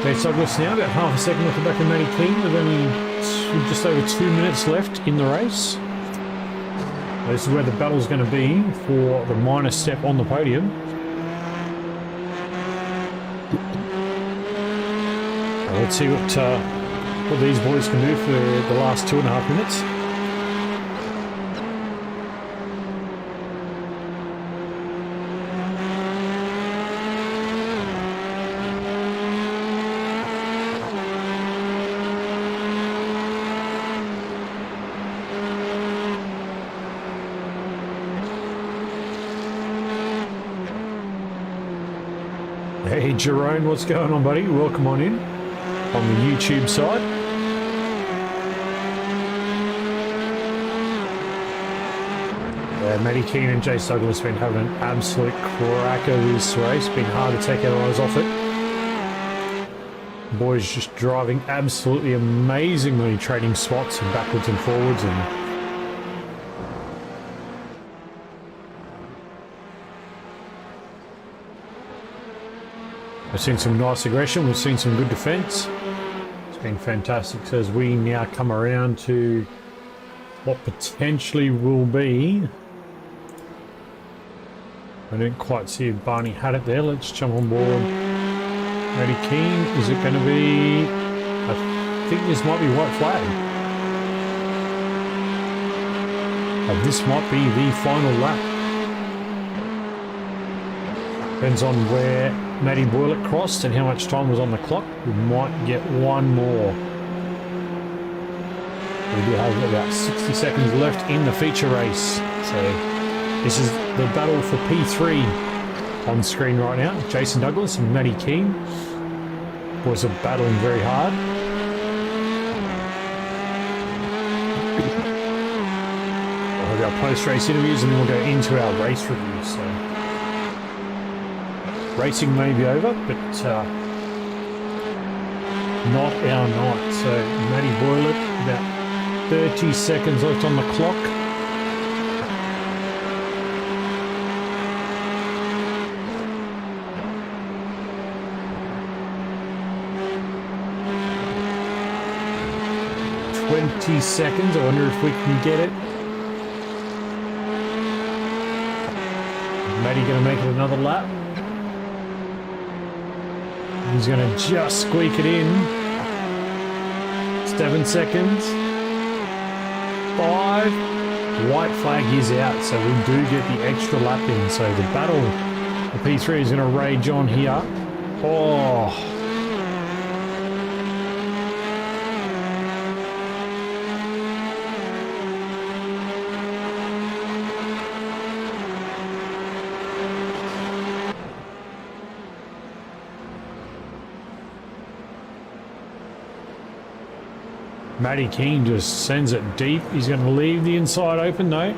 S5: Chase Douglas now, about half a second off the back of Matty Keane with only just over 2 minutes left in the race. This is where the battle's going to be for the minor step on the podium. Let's see what these boys can do for the last 2.5 minutes. Hey Jerome, what's going on, buddy? Welcome on in on the YouTube side. Matty Keane and Jace Douglas have been having an absolute cracker this race. Been hard to take our eyes off it. Boys just driving absolutely amazingly, trading spots and backwards and forwards, and we've seen some nice aggression, we've seen some good defence. It's been fantastic. So as we now come around to what potentially will be, I didn't quite see if Barney had it there. Let's jump on board. Matty Keane, is it going to be, I think this might be white flag. This might be the final lap. Depends on where Matty Boylett crossed and how much time was on the clock. We might get one more. We do have about 60 seconds left in the feature race. So this is the battle for P3 on screen right now. Jason Douglas and Matty Keane. Boys are battling very hard. We'll have our post-race interviews and then we'll go into our race review. So racing may be over, but not our night. So Matty Boylett, about 30 seconds left on the clock. Seconds. I wonder if we can get it. Matty going to make it another lap. He's going to just squeak it in. 7 seconds. 5. White flag is out, so we do get the extra lap in. So the battle for P3 is going to rage on here. Oh. Matty Keane just sends it deep. He's going to leave the inside open though.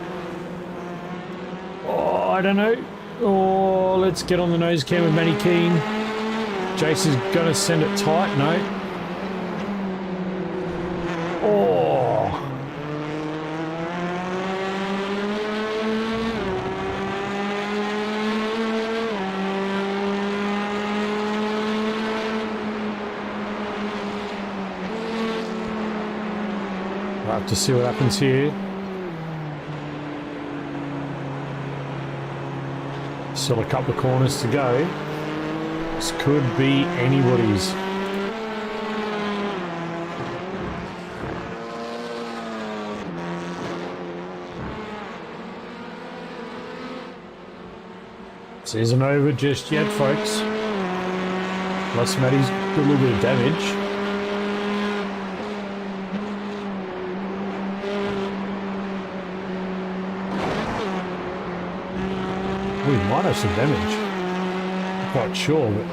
S5: Oh, I don't know. Oh, let's get on the nose cam with Matty Keane. Jace is going to send it tight. No. Oh. We'll have to see what happens here. Still a couple of corners to go. This could be anybody's. This isn't over just yet, folks. Unless Matty's got a little bit of damage. We might have some damage. Not quite sure, but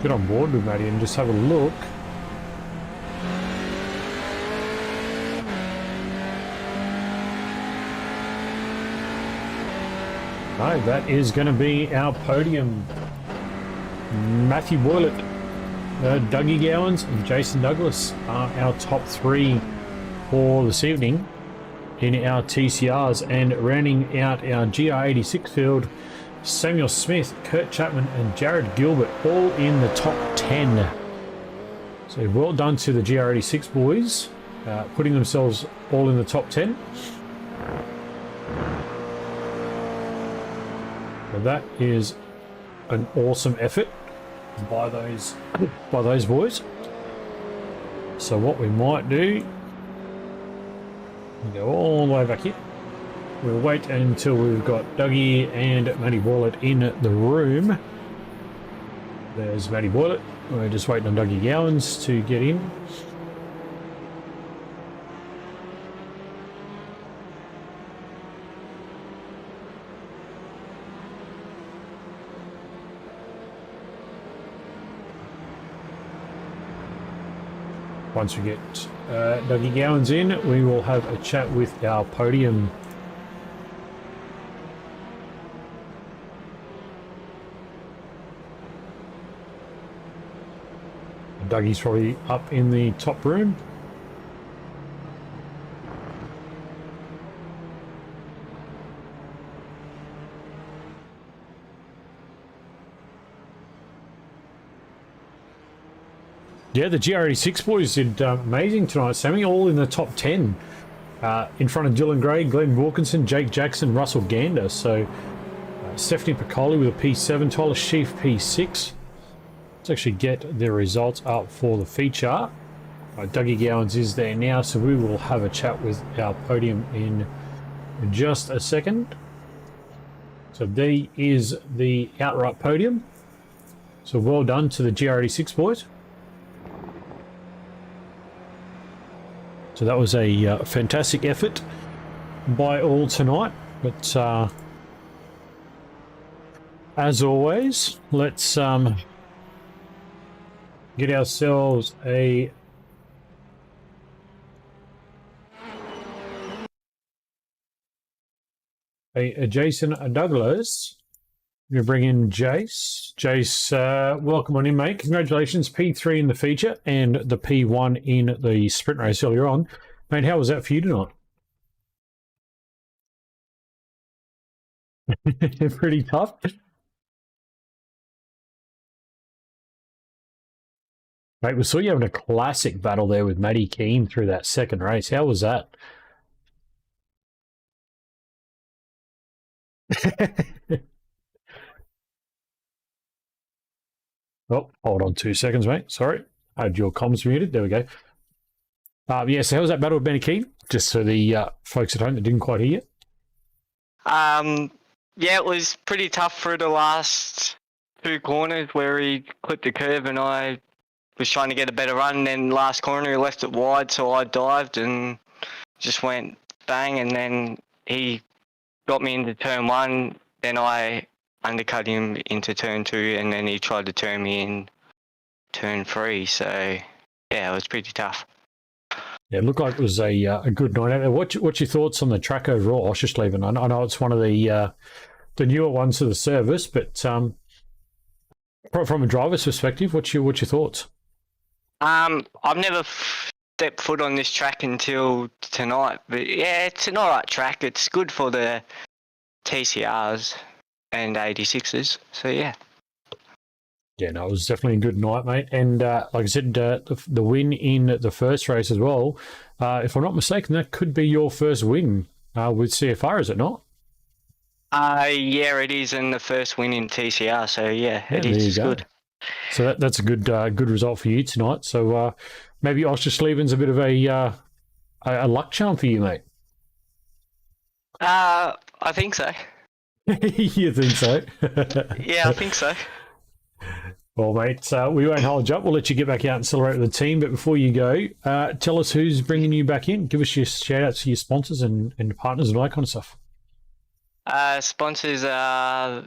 S5: get on board with Matty and just have a look. No, that is going to be our podium. Matthew Boylett, Dougie Gowans and Jason Douglas are our top three for this evening in our TCRs, and rounding out our GR86 field, Samuel Smith, Kurt Chapman and Jared Gilbert all in the top 10. So well done to the GR86 boys, putting themselves all in the top 10. So that is an awesome effort by those boys. So what we might do, go all the way back here. We'll wait until we've got Dougie and Matty Boylett in the room. There's Matty Boylett. We're just waiting on Dougie Gowans to get in. Once we get Dougie Gowans in, we will have a chat with our podium. Dougie's probably up in the top room. Yeah, the GR86 boys did amazing tonight, Sammy, all in the top 10. In front of Dylan Gray, Glenn Wilkinson, Jake Jackson, Russell Gander. So Stephanie Piccoli with a P7, Tyler Sheaf P6. Let's actually get the results up for the feature. Dougie Gowans is there now, so we will have a chat with our podium in just a second. So there is the outright podium. So well done to the GR86 boys. So that was a fantastic effort by all tonight. But as always, let's get ourselves a Jason Douglas. We're going to bring in Jace. Jace, welcome on in, mate. Congratulations, P3 in the feature and the P1 in the sprint race earlier on. Mate, how was that for you tonight? Pretty tough. Mate, we saw you having a classic battle there with Matty Keane through that second race. How was that? Oh, hold on 2 seconds, mate. Sorry. I had your comms muted. There we go. Yeah, so how was that battle with Matty Keane? Just so the folks at home that didn't quite hear you.
S6: Yeah, it was pretty tough for the last two corners where he clipped the curve and I was trying to get a better run. And then last corner he left it wide, so I dived and just went bang. And then he got me into turn one. Then I undercut him into turn two, and then he tried to turn me in turn three. So yeah, it was pretty tough.
S5: Yeah, it looked like it was a good night out there. What's your thoughts on the track overall, Oschersleben? I know it's one of the newer ones to the service, but from a driver's perspective, what's your thoughts?
S6: I've never stepped foot on this track until tonight, but yeah, it's an alright track. It's good for the TCRs and 86s, so yeah.
S5: Yeah, no, it was definitely a good night, mate. And like I said, the win in the first race as well. If I'm not mistaken, that could be your first win with CFR, is it not?
S6: Yeah, it is, and the first win in TCR. So yeah, it is good.
S5: So that's a good result for you tonight. So maybe Oscherslieben's a bit of a luck charm for you, mate.
S6: I think so.
S5: You think so?
S6: Yeah, I think so.
S5: Well, mate, we won't hold you up. We'll let you get back out and celebrate with the team. But before you go, tell us who's bringing you back in. Give us your shout-outs to your sponsors and partners and all that kind of stuff.
S6: Sponsors are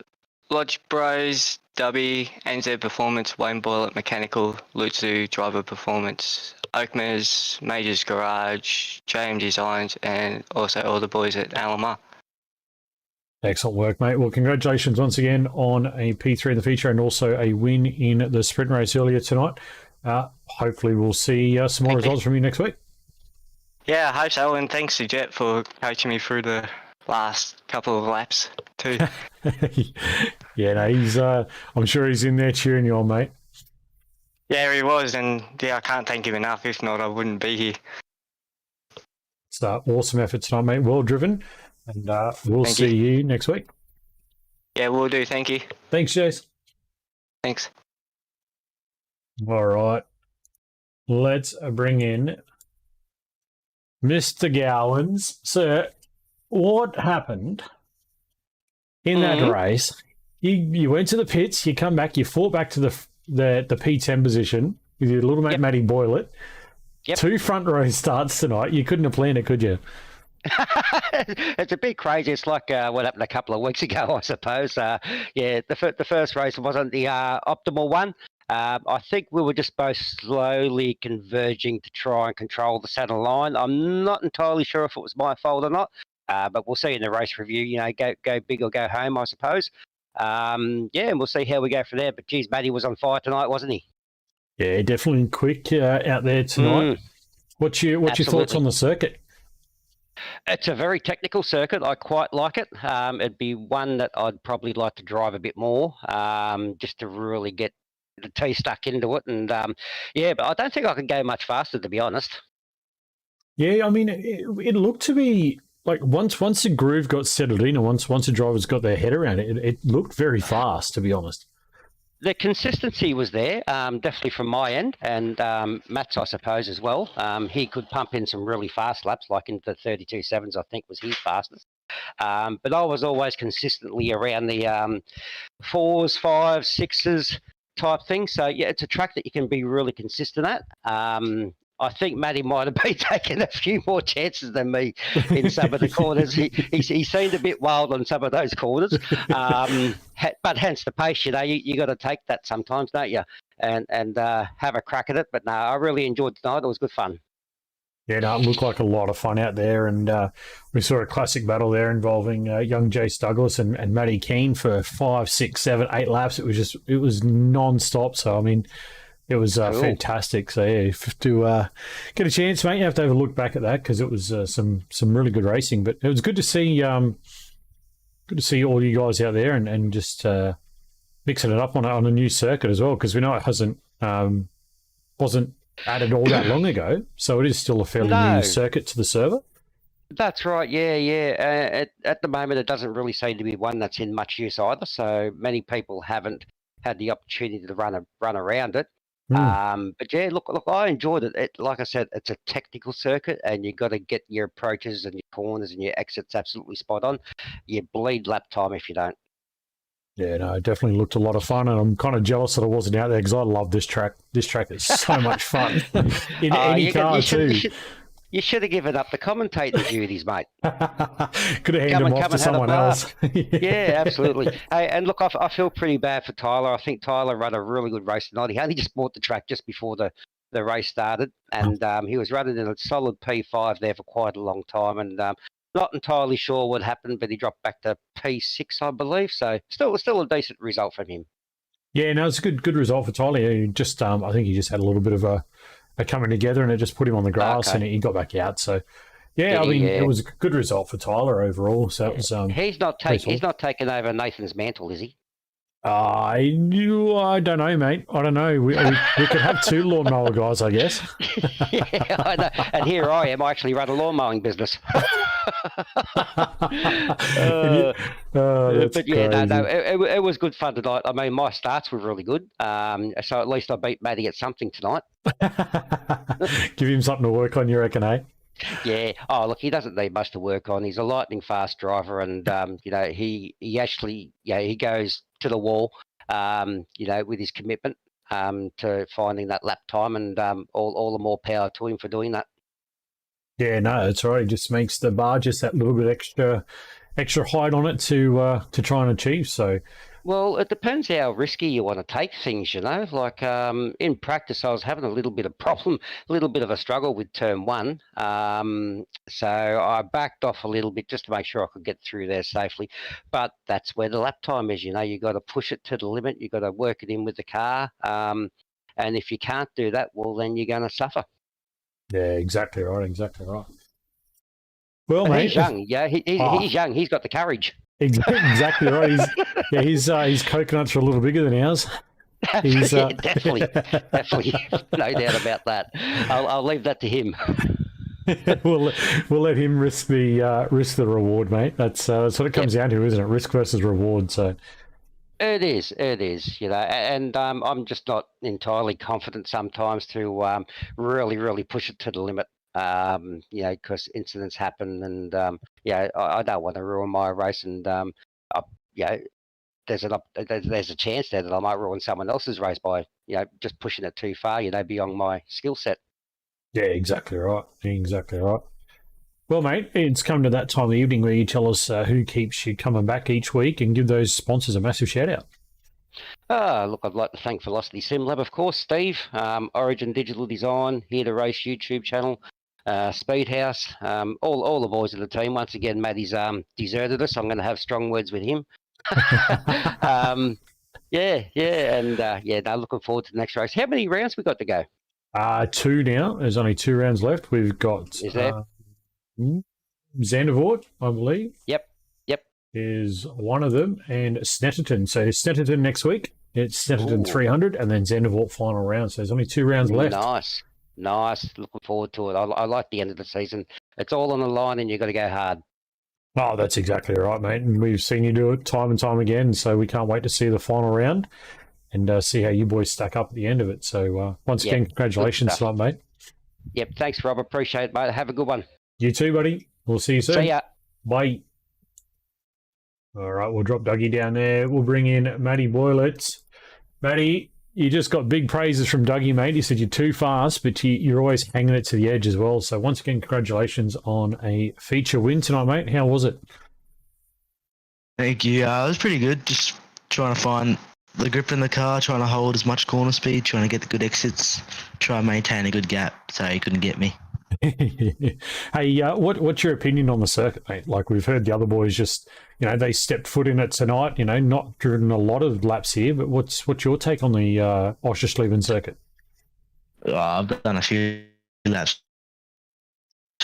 S6: Lodge Bros, Dubby, NZ Performance, Wayne Boylett Mechanical, Lutzu Driver Performance, Oakmers, Majors Garage, JM Designs, and also all the boys at LMR.
S5: Excellent work, mate. Well, congratulations once again on a P3 in the feature and also a win in the sprint race earlier tonight. Hopefully we'll see some more results from you next week.
S6: Yeah, I hope so, and thanks to Jet for coaching me through the last couple of laps tonight. too.
S5: Yeah, no, he's. I'm sure he's in there cheering you on, mate.
S6: Yeah, he was, and yeah, I can't thank him enough. If not, I wouldn't be here.
S5: It's awesome effort tonight, mate. Well driven, and we'll
S6: Thank
S5: see you next week.
S6: Yeah, we'll do. Thank you.
S5: Thanks, Jace.
S6: Thanks.
S5: All right, let's bring in Mr. Gowans. Sir, what happened in that race? You went to the pits, you come back, you fought back to the P10 position with your little mate Matty Boylett.
S7: Yep.
S5: 2 front row starts tonight. You couldn't have planned it, could you?
S7: It's a bit crazy. It's like what happened a couple of weeks ago, I suppose. Yeah, the first race wasn't the optimal one. I think we were just both slowly converging to try and control the center line. I'm not entirely sure if it was my fault or not, but we'll see in the race review. You know, go big or go home, I suppose. Yeah, and we'll see how we go from there. But geez, Matty was on fire tonight, wasn't he?
S5: Yeah, definitely quick out there tonight. What's your thoughts on the circuit?
S7: It's a very technical circuit. I quite like it. It'd be one that I'd probably like to drive a bit more, just to really get the teeth stuck into it. And yeah, but I don't think I could go much faster, to be honest.
S5: Yeah, I mean, it looked to be like once the groove got settled in, and once the drivers got their head around it, it looked very fast, to be honest.
S7: The consistency was there, definitely from my end, and Matt's, I suppose, as well. He could pump in some really fast laps, like into the 32.7s, I think was his fastest. But I was always consistently around the 4s, 5s, 6s type thing. So, yeah, it's a track that you can be really consistent at. I think Matty might have been taking a few more chances than me in some of the corners. He seemed a bit wild on some of those corners. But hence the pace, you know, you got to take that sometimes, don't you? And have a crack at it. But no, I really enjoyed tonight. It was good fun.
S5: Yeah, no, it looked like a lot of fun out there. And we saw a classic battle there involving young Jace Douglas and Matty Keane for 5, 6, 7, 8 laps. It was non-stop. So, I mean, it was
S7: Cool.
S5: fantastic. So, yeah, to get a chance, mate, you have to have a look back at that because it was some really good racing. But it was good to see all you guys out there and just mixing it up on a new circuit as well, because we know it wasn't added all that long ago. So it is still a fairly new circuit to the server.
S7: That's right. Yeah. At the moment, it doesn't really seem to be one that's in much use either. So many people haven't had the opportunity to run around it. But yeah, look, I enjoyed it. Like I said, it's a technical circuit, and you got to get your approaches and your corners and your exits absolutely spot on. You bleed lap time if you don't.
S5: Yeah, no, it definitely looked a lot of fun, and I'm kind of jealous that I wasn't out there because I love this track. This track is so much fun in any car too.
S7: You should have given up the commentating duties, mate.
S5: Could have handed them off to someone else.
S7: Yeah, absolutely. Hey, and look, I feel pretty bad for Tyler. I think Tyler ran a really good race tonight. He only just bought the track just before the race started, and he was running in a solid P5 there for quite a long time, and not entirely sure what happened, but he dropped back to P6, I believe. So still a decent result from him.
S5: Yeah, no, it's a good result for Tyler. He just, I think he just had a little bit of a coming together, and it just put him on the grass, and he got back out. So, yeah, I mean, it was a good result for Tyler overall. So it was.
S7: He's not taking over Nathan's mantle, is he?
S5: I don't know, mate. I don't know. We could have 2 lawnmower guys, I guess.
S7: Yeah, I know. And here I am. I actually run a lawn mowing business.
S5: That's
S7: but yeah,
S5: crazy.
S7: no, it was good fun tonight. I mean, my starts were really good. So at least I beat Matty at something tonight.
S5: Give him something to work on, you reckon, eh?
S7: Yeah. Oh, look, he doesn't need much to work on. He's a lightning fast driver, and you know, he actually, he goes to the wall, you know, with his commitment to finding that lap time, and all the more power to him for doing that.
S5: Yeah, no, that's right. It just makes the bar just that little bit extra height on it to try and achieve. So,
S7: well, it depends how risky you want to take things, you know. Like in practice, I was having a little bit of a struggle with turn 1. So I backed off a little bit just to make sure I could get through there safely. But that's where the lap time is, you know. You got to push it to the limit. You got to work it in with the car. And if you can't do that, well, then you're going to suffer.
S5: Yeah, exactly right. Well,
S7: But
S5: mate,
S7: he's young. Yeah, he's young. He's got the courage.
S5: Exactly right. His coconuts are a little bigger than ours. He's,
S7: Yeah, definitely, no doubt about that. I'll leave that to him.
S5: we'll let him risk the reward, mate. That's what it comes down to, isn't it? Risk versus reward. So
S7: It is, and I'm just not entirely confident sometimes to really push it to the limit. Because incidents happen, and I don't want to ruin my race, and there's a chance there that I might ruin someone else's race by just pushing it too far, beyond my skill set.
S5: yeah, exactly right. Exactly right. Well, mate, it's come to that time of the evening where you tell us who keeps you coming back each week and give those sponsors a massive shout out.
S7: Look, I'd like to thank Velocity Sim Lab, of course, Steve, Origin Digital Design, Here to Race YouTube channel, Speedhouse, all the boys of the team. Once again, Matty's deserted us. I'm going to have strong words with him. And looking forward to the next race. How many rounds we got to go?
S5: 2 now. There's only 2 rounds left. We've got Zandvoort, I believe.
S7: Yep.
S5: Is one of them, and Snetterton. So Snetterton next week. It's Snetterton 300, and then Zandvoort final round. So there's only 2 rounds left.
S7: Nice. Looking forward to it. I like the end of the season. It's all on the line, and you've got to go hard.
S5: Oh, that's exactly right, mate. And we've seen you do it time and time again. So we can't wait to see the final round and see how you boys stack up at the end of it. So once again, congratulations to that, mate.
S7: Yep. Thanks, Rob. Appreciate it, mate. Have a good one.
S5: You too, buddy. We'll see you soon.
S7: See ya.
S5: Bye. All right, we'll drop Dougie down there. We'll bring in Matty Boylett. Matty, you just got big praises from Dougie, mate. He said you're too fast, but you're always hanging it to the edge as well. So once again, congratulations on a feature win tonight, mate. How was it?
S8: Thank you. It was pretty good. Just trying to find the grip in the car, trying to hold as much corner speed, trying to get the good exits, try and maintain a good gap so he couldn't get me.
S5: Hey, what's your opinion on the circuit, mate? Like, we've heard the other boys just, they stepped foot in it tonight, not driven a lot of laps here, but what's your take on the Oschersleben circuit?
S8: I've done a few laps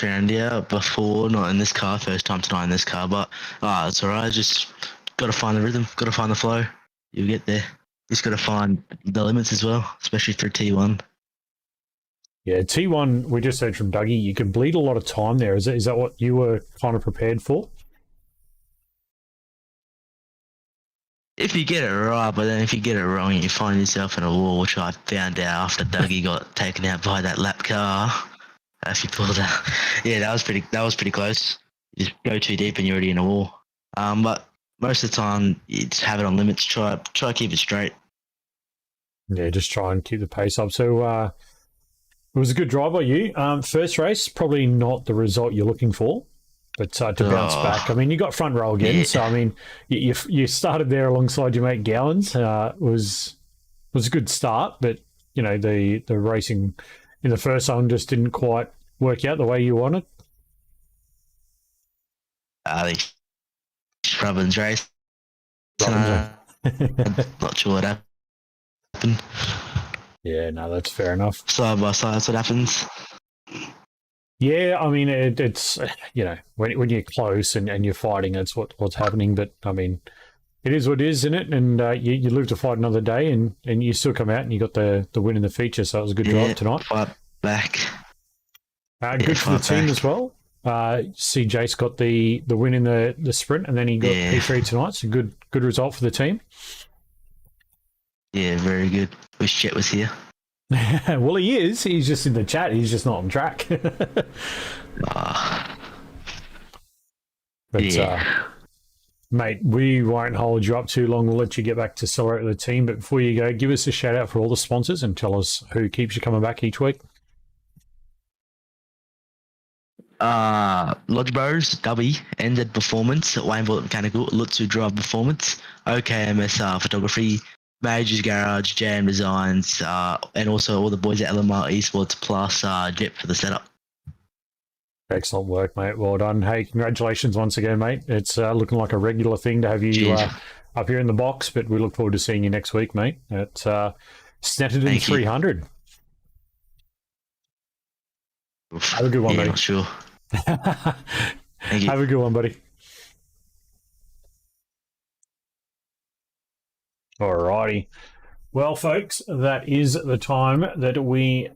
S8: around here before, not in this car, first time tonight in this car, but it's all right. Just got to find the rhythm, got to find the flow. You'll get there. Just got to find the limits as well, especially for T1.
S5: Yeah, T1, we just heard from Dougie, you can bleed a lot of time there. Is that what you were kind of prepared for?
S8: If you get it right, but then if you get it wrong, you find yourself in a wall, which I found out after Dougie got taken out by that lap car. If you pulled out, yeah, that was pretty close. You just go too deep and you're already in a wall. But most of the time, you just have it on limits. Try to keep it straight.
S5: Yeah, just try and keep the pace up. So, it was a good drive by you. First race, probably not the result you're looking for, but to bounce back. I mean, you got front row again, so I mean, you started there alongside your mate Gowans. Was a good start, but the racing in the first one just didn't quite work out the way you wanted.
S8: The Robbins race. Not sure what happened.
S5: Yeah, no, that's fair enough.
S8: Side by side, that's what happens.
S5: Yeah, I mean, it's when you're close and you're fighting, it's what's happening. But I mean, it is what it is, isn't it? And you live to fight another day, and you still come out and you got the win in the feature. So it was a good drive tonight.
S8: Fight back.
S5: Good for the team as well. See, Jace got the win in the sprint, and then he got P3 tonight. So good result for the team.
S8: Yeah, very good. Wish Chet was here.
S5: Well, he is. He's just in the chat. He's just not on track. Mate, we won't hold you up too long. We'll let you get back to celebrate with the team. But before you go, give us a shout out for all the sponsors and tell us who keeps you coming back each week.
S8: Lodge Bros, Dubby, NZ Performance, Wayne Bullet Mechanical, Lutzu Drive Performance, OKMS Photography, Majors Garage, Jam Designs, and also all the boys at LMR Esports plus Jet for the setup.
S5: Excellent work, mate. Well done. Hey, congratulations once again, mate. It's looking like a regular thing to have you up here in the box, but we look forward to seeing you next week, mate, at Snetterton 300. Have a good one, buddy.
S8: Sure. Thank you.
S5: Have a good one, buddy. Alrighty. Well, folks, that is the time that we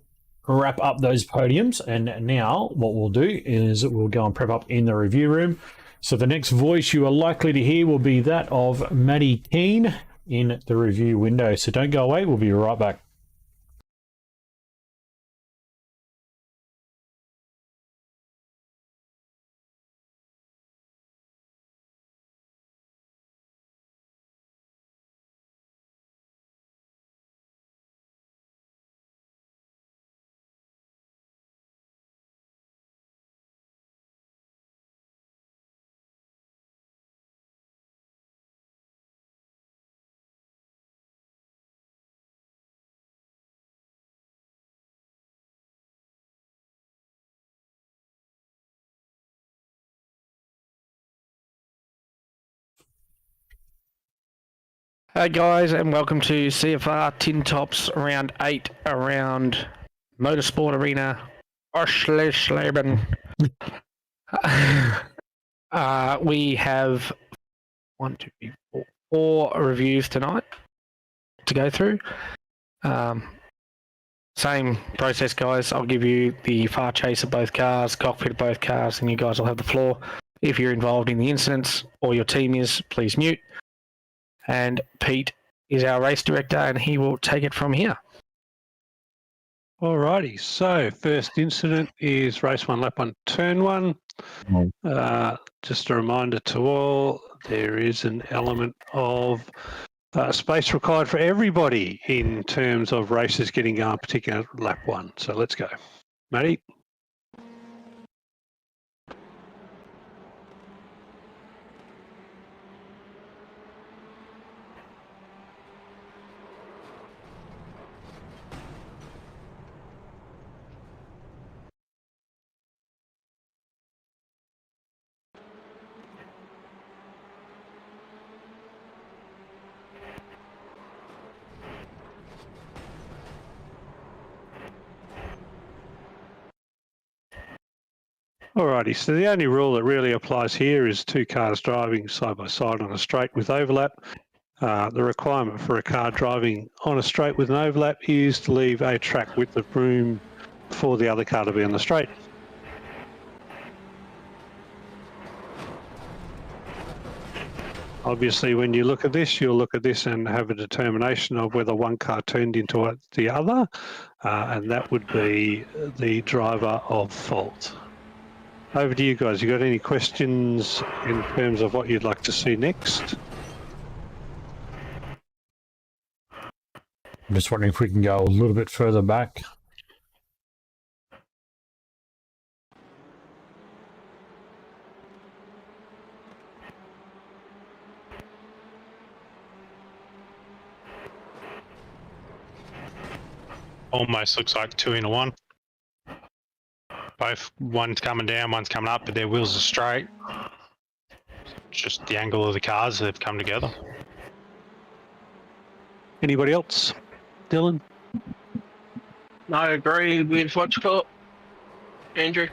S5: wrap up those podiums. And now what we'll do is we'll go and prep up in the review room. So the next voice you are likely to hear will be that of Maddie Keane in the review window. So don't go away. We'll be right back.
S9: Hey guys, and welcome to CFR Tin Tops Round 8 around Motorsport Arena, Oschersleben. We have 4 reviews tonight to go through. Same process, guys. I'll give you the far chase of both cars, cockpit of both cars, and you guys will have the floor. If you're involved in the incidents or your team is, please mute. And Pete is our race director, and he will take it from here.
S10: Alrighty, so first incident is race 1, lap 1, turn 1. Just a reminder to all, there is an element of space required for everybody in terms of races getting going, particularly lap 1. So let's go. Matty? Alrighty, so the only rule that really applies here is 2 cars driving side by side on a straight with overlap. The requirement for a car driving on a straight with an overlap is to leave a track width of room for the other car to be on the straight. Obviously, when you look at this, you'll look at this and have a determination of whether one car turned into the other, and that would be the driver of fault. Over to you guys. You got any questions in terms of what you'd like to see next?
S5: I'm just wondering if we can go a little bit further back.
S11: Almost looks like 2 in 1. Both, one's coming down, one's coming up, but their wheels are straight. It's just the angle of the cars, they've come together.
S10: Anybody else? Dylan?
S6: I agree with what you got, Andrew.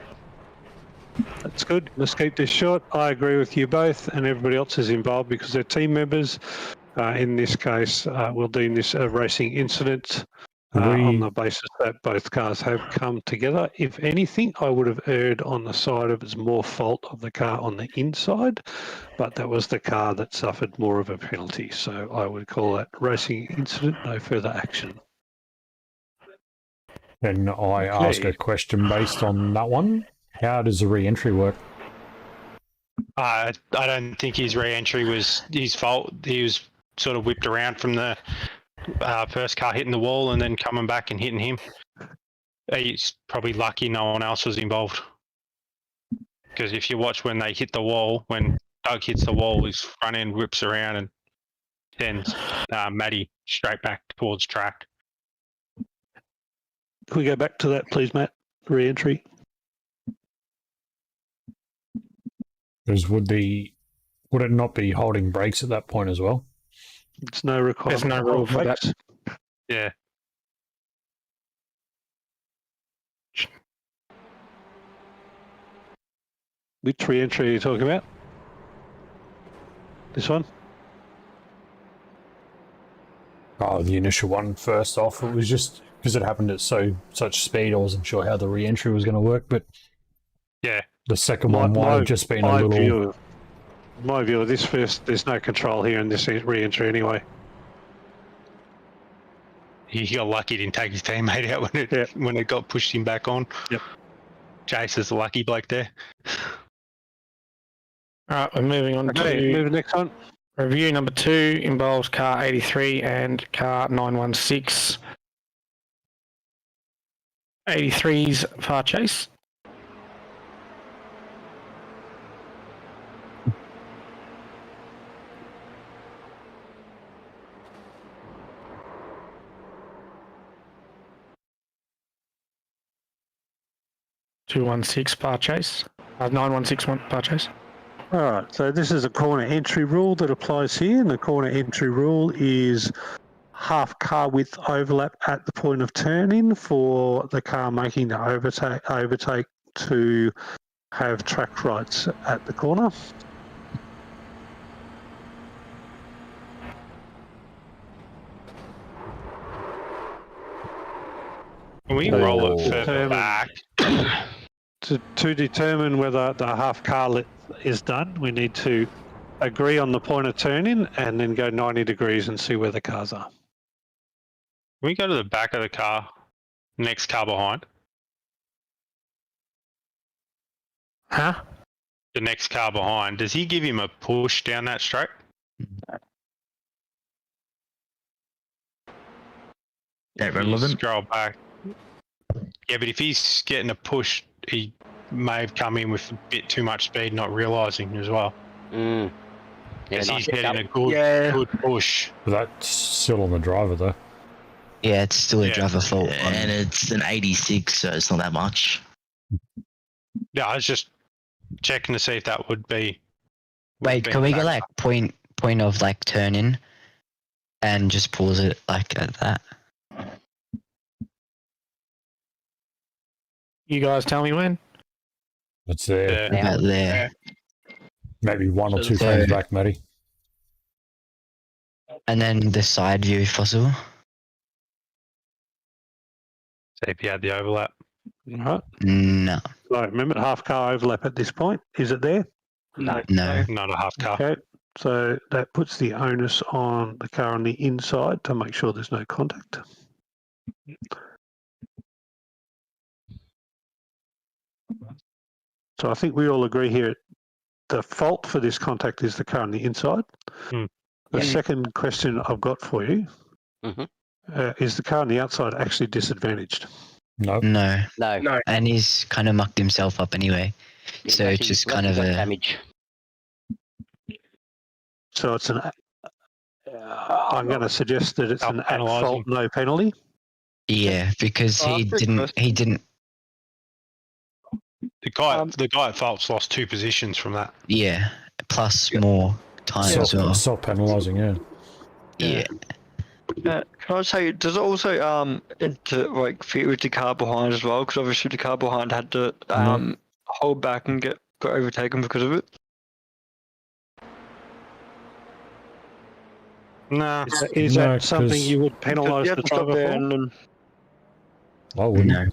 S10: That's good. Let's keep this short. I agree with you both, and everybody else is involved because they're team members. In this case, we'll deem this a racing incident. On the basis that both cars have come together. If anything, I would have erred on the side of it's more fault of the car on the inside, but that was the car that suffered more of a penalty. So I would call that racing incident, no further action.
S5: And I ask a question based on that one. How does the re-entry work?
S11: I don't think his re-entry was his fault. He was sort of whipped around from the first car hitting the wall and then coming back and hitting him. He's probably lucky no one else was involved. Because if you watch when they hit the wall, when Doug hits the wall, his front end whips around and sends Matty straight back towards track.
S10: Can we go back to that, please, Matt? Re-entry.
S5: Because would it not be holding brakes at that point as well?
S10: It's no requirement.
S9: There's no rule for that.
S11: Yeah.
S10: Which re-entry are you talking about? This one?
S5: Oh, the initial one first off, it was just because it happened at such speed. I wasn't sure how the re-entry was going to work, but
S11: Yeah.
S5: the second one might have just been a little.
S10: My view of this first, there's no control here in this re-entry anyway.
S11: He got lucky, didn't take his teammate out when it got pushed him back on.
S10: Yep.
S11: Jace is the lucky bloke there.
S9: All right, we're moving on
S10: Okay,
S9: to
S10: move next one.
S9: review number 2. Involves car 83 and car 916. 83's far chase. (216) far chase. 916 far chase.
S10: All right, so this is a corner entry rule that applies here, and the corner entry rule is half car width overlap at the point of turn-in for the car making the overtake to have track rights at the corner.
S11: Can we roll it further back?
S10: To determine whether the half car is done, we need to agree on the point of turn-in and then go 90 degrees and see where the cars are.
S11: Can we go to the back of the car, next car behind?
S9: Huh?
S11: The next car behind. Does he give him a push down that straight?
S8: That relevant?
S11: Scroll back. Yeah, but if he's getting a push, he may have come in with a bit too much speed, not realising as well.
S7: Yeah,
S11: Because
S7: nice
S11: he's getting a
S7: pickup.
S11: good push.
S5: That's still on the driver though.
S8: Yeah, it's still a
S11: Yeah.
S8: driver fault. And it's an 86, so it's not that much.
S11: Yeah, I was just checking to see if that would be.
S12: Wait, can we get like point of like turn in and just pause it like at that?
S9: You guys tell me when.
S5: It's there.
S12: About there.
S5: Maybe 1 or 2
S12: So-
S5: frames back, Matty.
S12: And then the side view if possible.
S11: See if he had the overlap.
S10: All right.
S12: No.
S10: So remember, half car overlap at this point. Is it there?
S12: No.
S11: Not a half car.
S10: Okay. So that puts the onus on the car on the inside to make sure there's no contact. So I think we all agree here the fault for this contact is the car on the inside.
S11: Hmm.
S10: The second question I've got for you
S7: Mhm.
S10: Is the car on the outside actually disadvantaged?
S5: No.
S12: No.
S7: No.
S12: And he's kind of mucked himself up anyway. So it's just kind of a
S7: damage.
S10: So it's an. I'm going to suggest that it's an at
S11: Self-penalising.
S10: fault, no penalty.
S12: yeah, because he didn't
S11: The guy at fault's lost 2 positions from that.
S12: yeah, plus more time as well.
S5: Self-penalising, yeah.
S12: Yeah.
S13: Can I say, does it also fit with the car behind as well? Because obviously the car behind had to hold back and got overtaken because of it.
S11: Nah.
S10: Is
S5: No,
S10: that something
S5: 'cause-
S10: you would penalise
S13: You
S10: the
S13: have to stop
S10: driver
S13: there
S10: for?
S13: and then
S5: I wouldn't.
S12: No.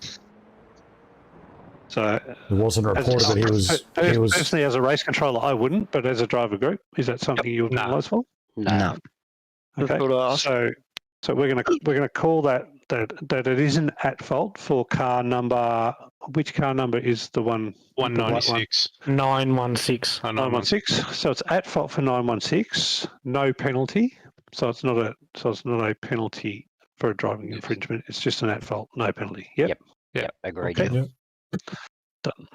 S10: So
S5: It wasn't reported that he was.
S10: personally, as a race controller, I wouldn't, but as a driver group, is that something you would
S11: No.
S10: penalise for?
S12: No.
S10: Okay.
S13: That's what I asked.
S10: So we're gonna call that it isn't at fault for car number. Which car number is the one?
S11: 196.
S9: 916.
S10: 916. So it's at fault for 916. No penalty. So it's not a penalty for a driving infringement. It's just an at fault, no penalty. Yep.
S7: Yep, agreed.
S10: Okay.
S5: Yeah.
S10: Done.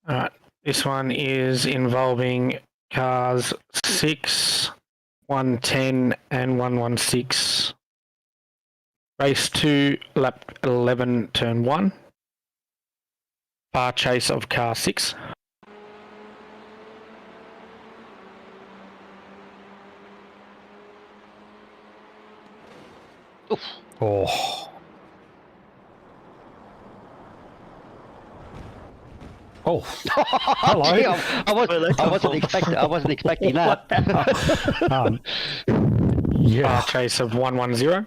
S9: All right. This one is involving cars 6, 110, and 116. Race 2, lap 11, turn 1. Far chase of car 6.
S5: Oh. Oh, hello.
S7: Gee, I wasn't expecting that.
S5: Yeah.
S9: Far chase of 110.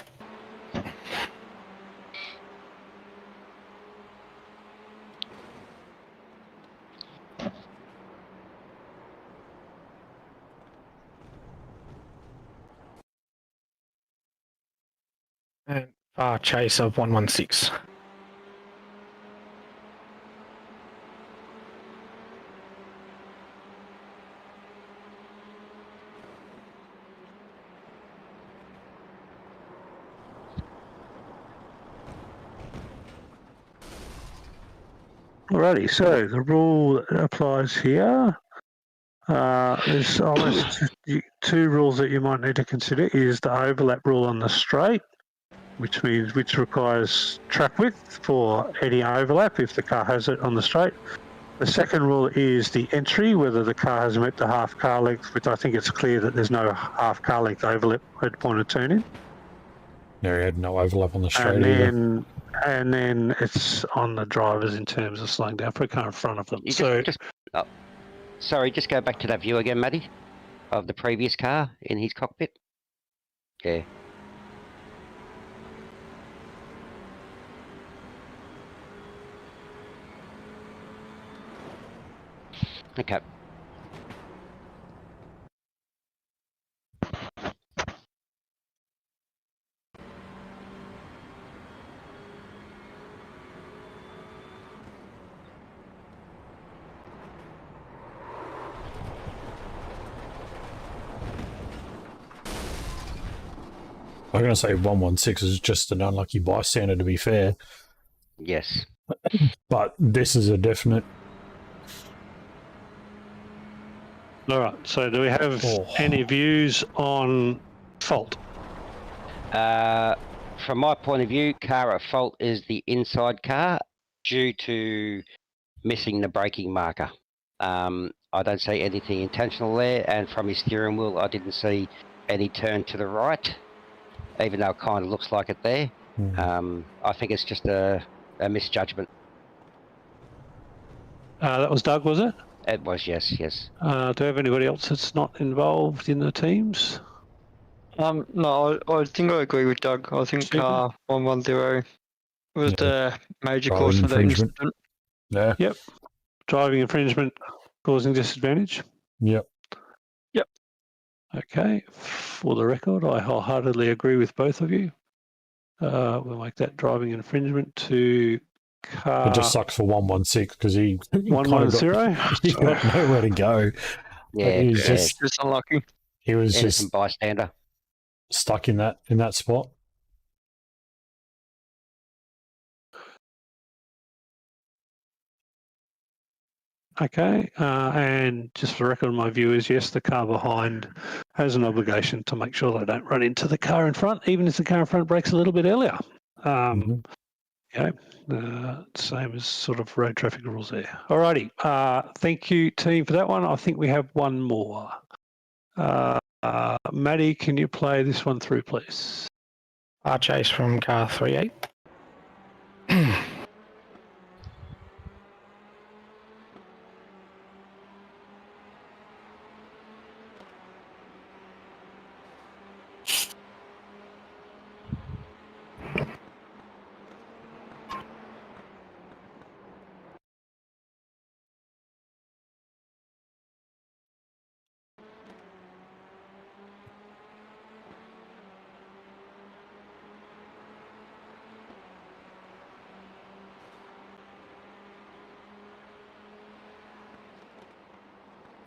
S9: And far chase of 116.
S10: Alrighty, so the rule that applies here, there's almost two rules that you might need to consider. Is the overlap rule on the straight, which requires track width for any overlap if the car has it on the straight. The second rule is the entry, whether the car has met the half car length, which I think it's clear that there's no half car length overlap at the point of turn-in.
S5: There, he had no overlap on the straight either.
S10: And then it's on the drivers in terms of slowing down for a car in front of them.
S7: Sorry, just go back to that view again, Matty, of the previous car in his cockpit. Yeah. Okay.
S5: I'm going to say 116 is just an unlucky bystander, to be fair.
S7: Yes.
S5: But this is a definite.
S10: All right, so do we have any views on fault?
S7: From my point of view, car at fault is the inside car due to missing the braking marker. I don't see anything intentional there, and from his steering wheel, I didn't see any turn to the right, even though it kind of looks like it there. I think it's just a misjudgment.
S10: That was Doug, was it?
S7: It was, yes.
S10: Do we have anybody else that's not involved in the teams?
S13: No, I think I agree with Doug. I think 110 was the major cause of the incident.
S5: Yeah.
S10: Yep. Driving infringement causing disadvantage.
S5: Yep.
S10: Okay. For the record, I wholeheartedly agree with both of you. We'll make that driving infringement to car.
S5: It just sucks for 116 because he
S10: 110.
S5: He got nowhere to go.
S7: Yeah,
S5: he was
S13: just unlucky.
S5: He was
S7: innocent
S5: just
S7: bystander,
S5: stuck in that spot.
S10: Okay, and just for the record, my view is yes, the car behind has an obligation to make sure they don't run into the car in front, even if the car in front brakes a little bit earlier. Same as sort of road traffic rules there. Alrighty, thank you team for that one. I think we have one more. Maddie, can you play this one through, please?
S9: Chase from car 38.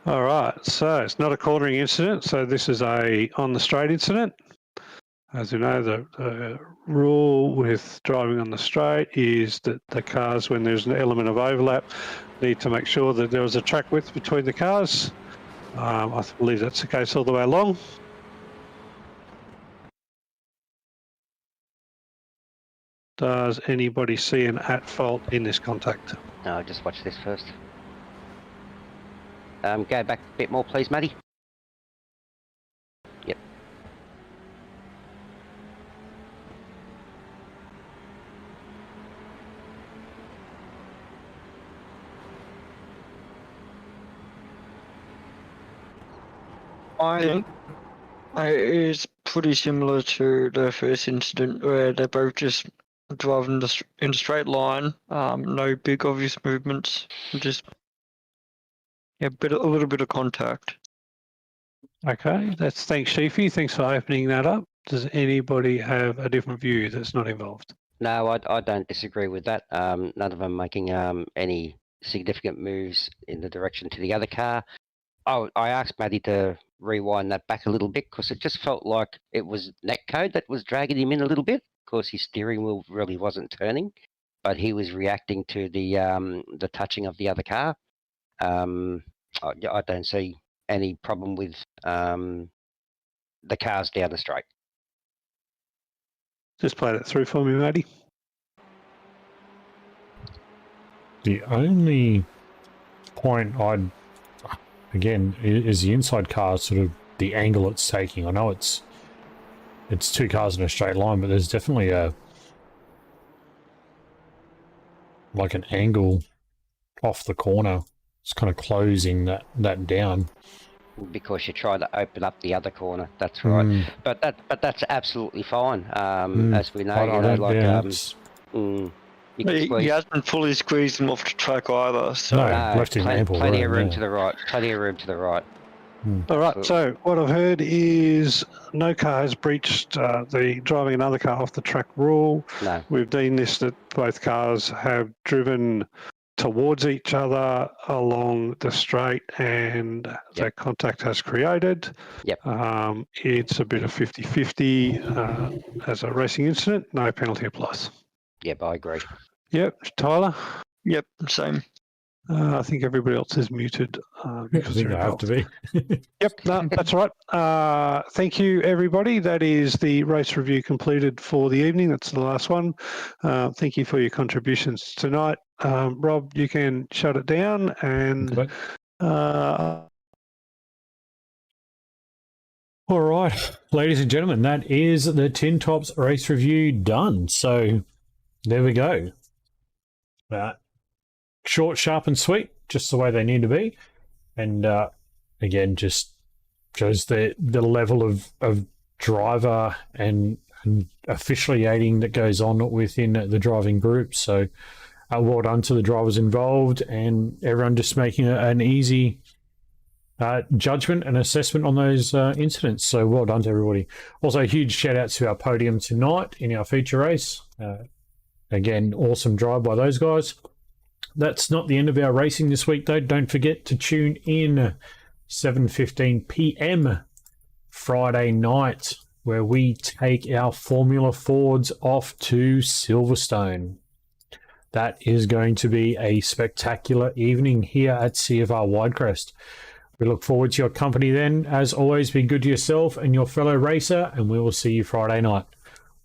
S10: All right, so it's not a cornering incident, so this is a on the straight incident. As you know, the rule with driving on the straight is that the cars, when there's an element of overlap, need to make sure that there is a track width between the cars. I believe that's the case all the way along. Does anybody see an at fault in this contact?
S7: No, just watch this first. Go back a bit more, please, Matty. Yep.
S13: I think it's pretty similar to the first incident where they're both just driving in a straight line. No big obvious movements. Just a little bit of contact.
S10: Okay, thanks, Sheafy. Thanks for opening that up. Does anybody have a different view that's not involved?
S7: No, I don't disagree with that. None of them making any significant moves in the direction to the other car. Oh, I asked Matty to rewind that back a little bit because it just felt like it was netcode that was dragging him in a little bit. Of course, his steering wheel really wasn't turning, but he was reacting to the touching of the other car. I don't see any problem with the cars down the straight.
S10: Just play that through for me, Matty.
S5: The only point again, is the inside car, sort of the angle it's taking. I know it's two cars in a straight line, but there's definitely an angle off the corner. It's kind of closing that down.
S7: Because you try to open up the other corner. That's right. But that's absolutely fine. As we know,
S13: He hasn't fully squeezed him off the track either. So
S5: left him
S7: plenty of room to the right. Plenty of room to the right.
S10: All right, so what I've heard is no car has breached the driving another car off the track rule.
S7: No.
S10: We've deemed this that both cars have driven towards each other along the straight and that contact has created.
S7: Yep.
S10: It's a bit of 50-50 as a racing incident. No penalty applies.
S7: Yep, I agree.
S10: Yep. Tyler?
S13: Yep, same.
S10: I think everybody else is muted.
S5: Because I think I have to be.
S10: Yep, no, that's right. Thank you, everybody. That is the race review completed for the evening. That's the last one. Thank you for your contributions tonight. Rob, you can shut it down. And all
S5: right, ladies and gentlemen, that is the Tin Tops race review done. So there we go. Short, sharp, and sweet, just the way they need to be. And again, just shows the level of driver and officiating that goes on within the driving group. So well done to the drivers involved and everyone just making an easy judgment and assessment on those incidents. So well done to everybody. Also, a huge shout out to our podium tonight in our feature race. Again, awesome drive by those guys. That's not the end of our racing this week, though. Don't forget to tune in 7:15 p.m. Friday night, where we take our Formula Fords off to Silverstone. That is going to be a spectacular evening here at CFR Widecrest. We look forward to your company then. As always, be good to yourself and your fellow racer, and we will see you Friday night.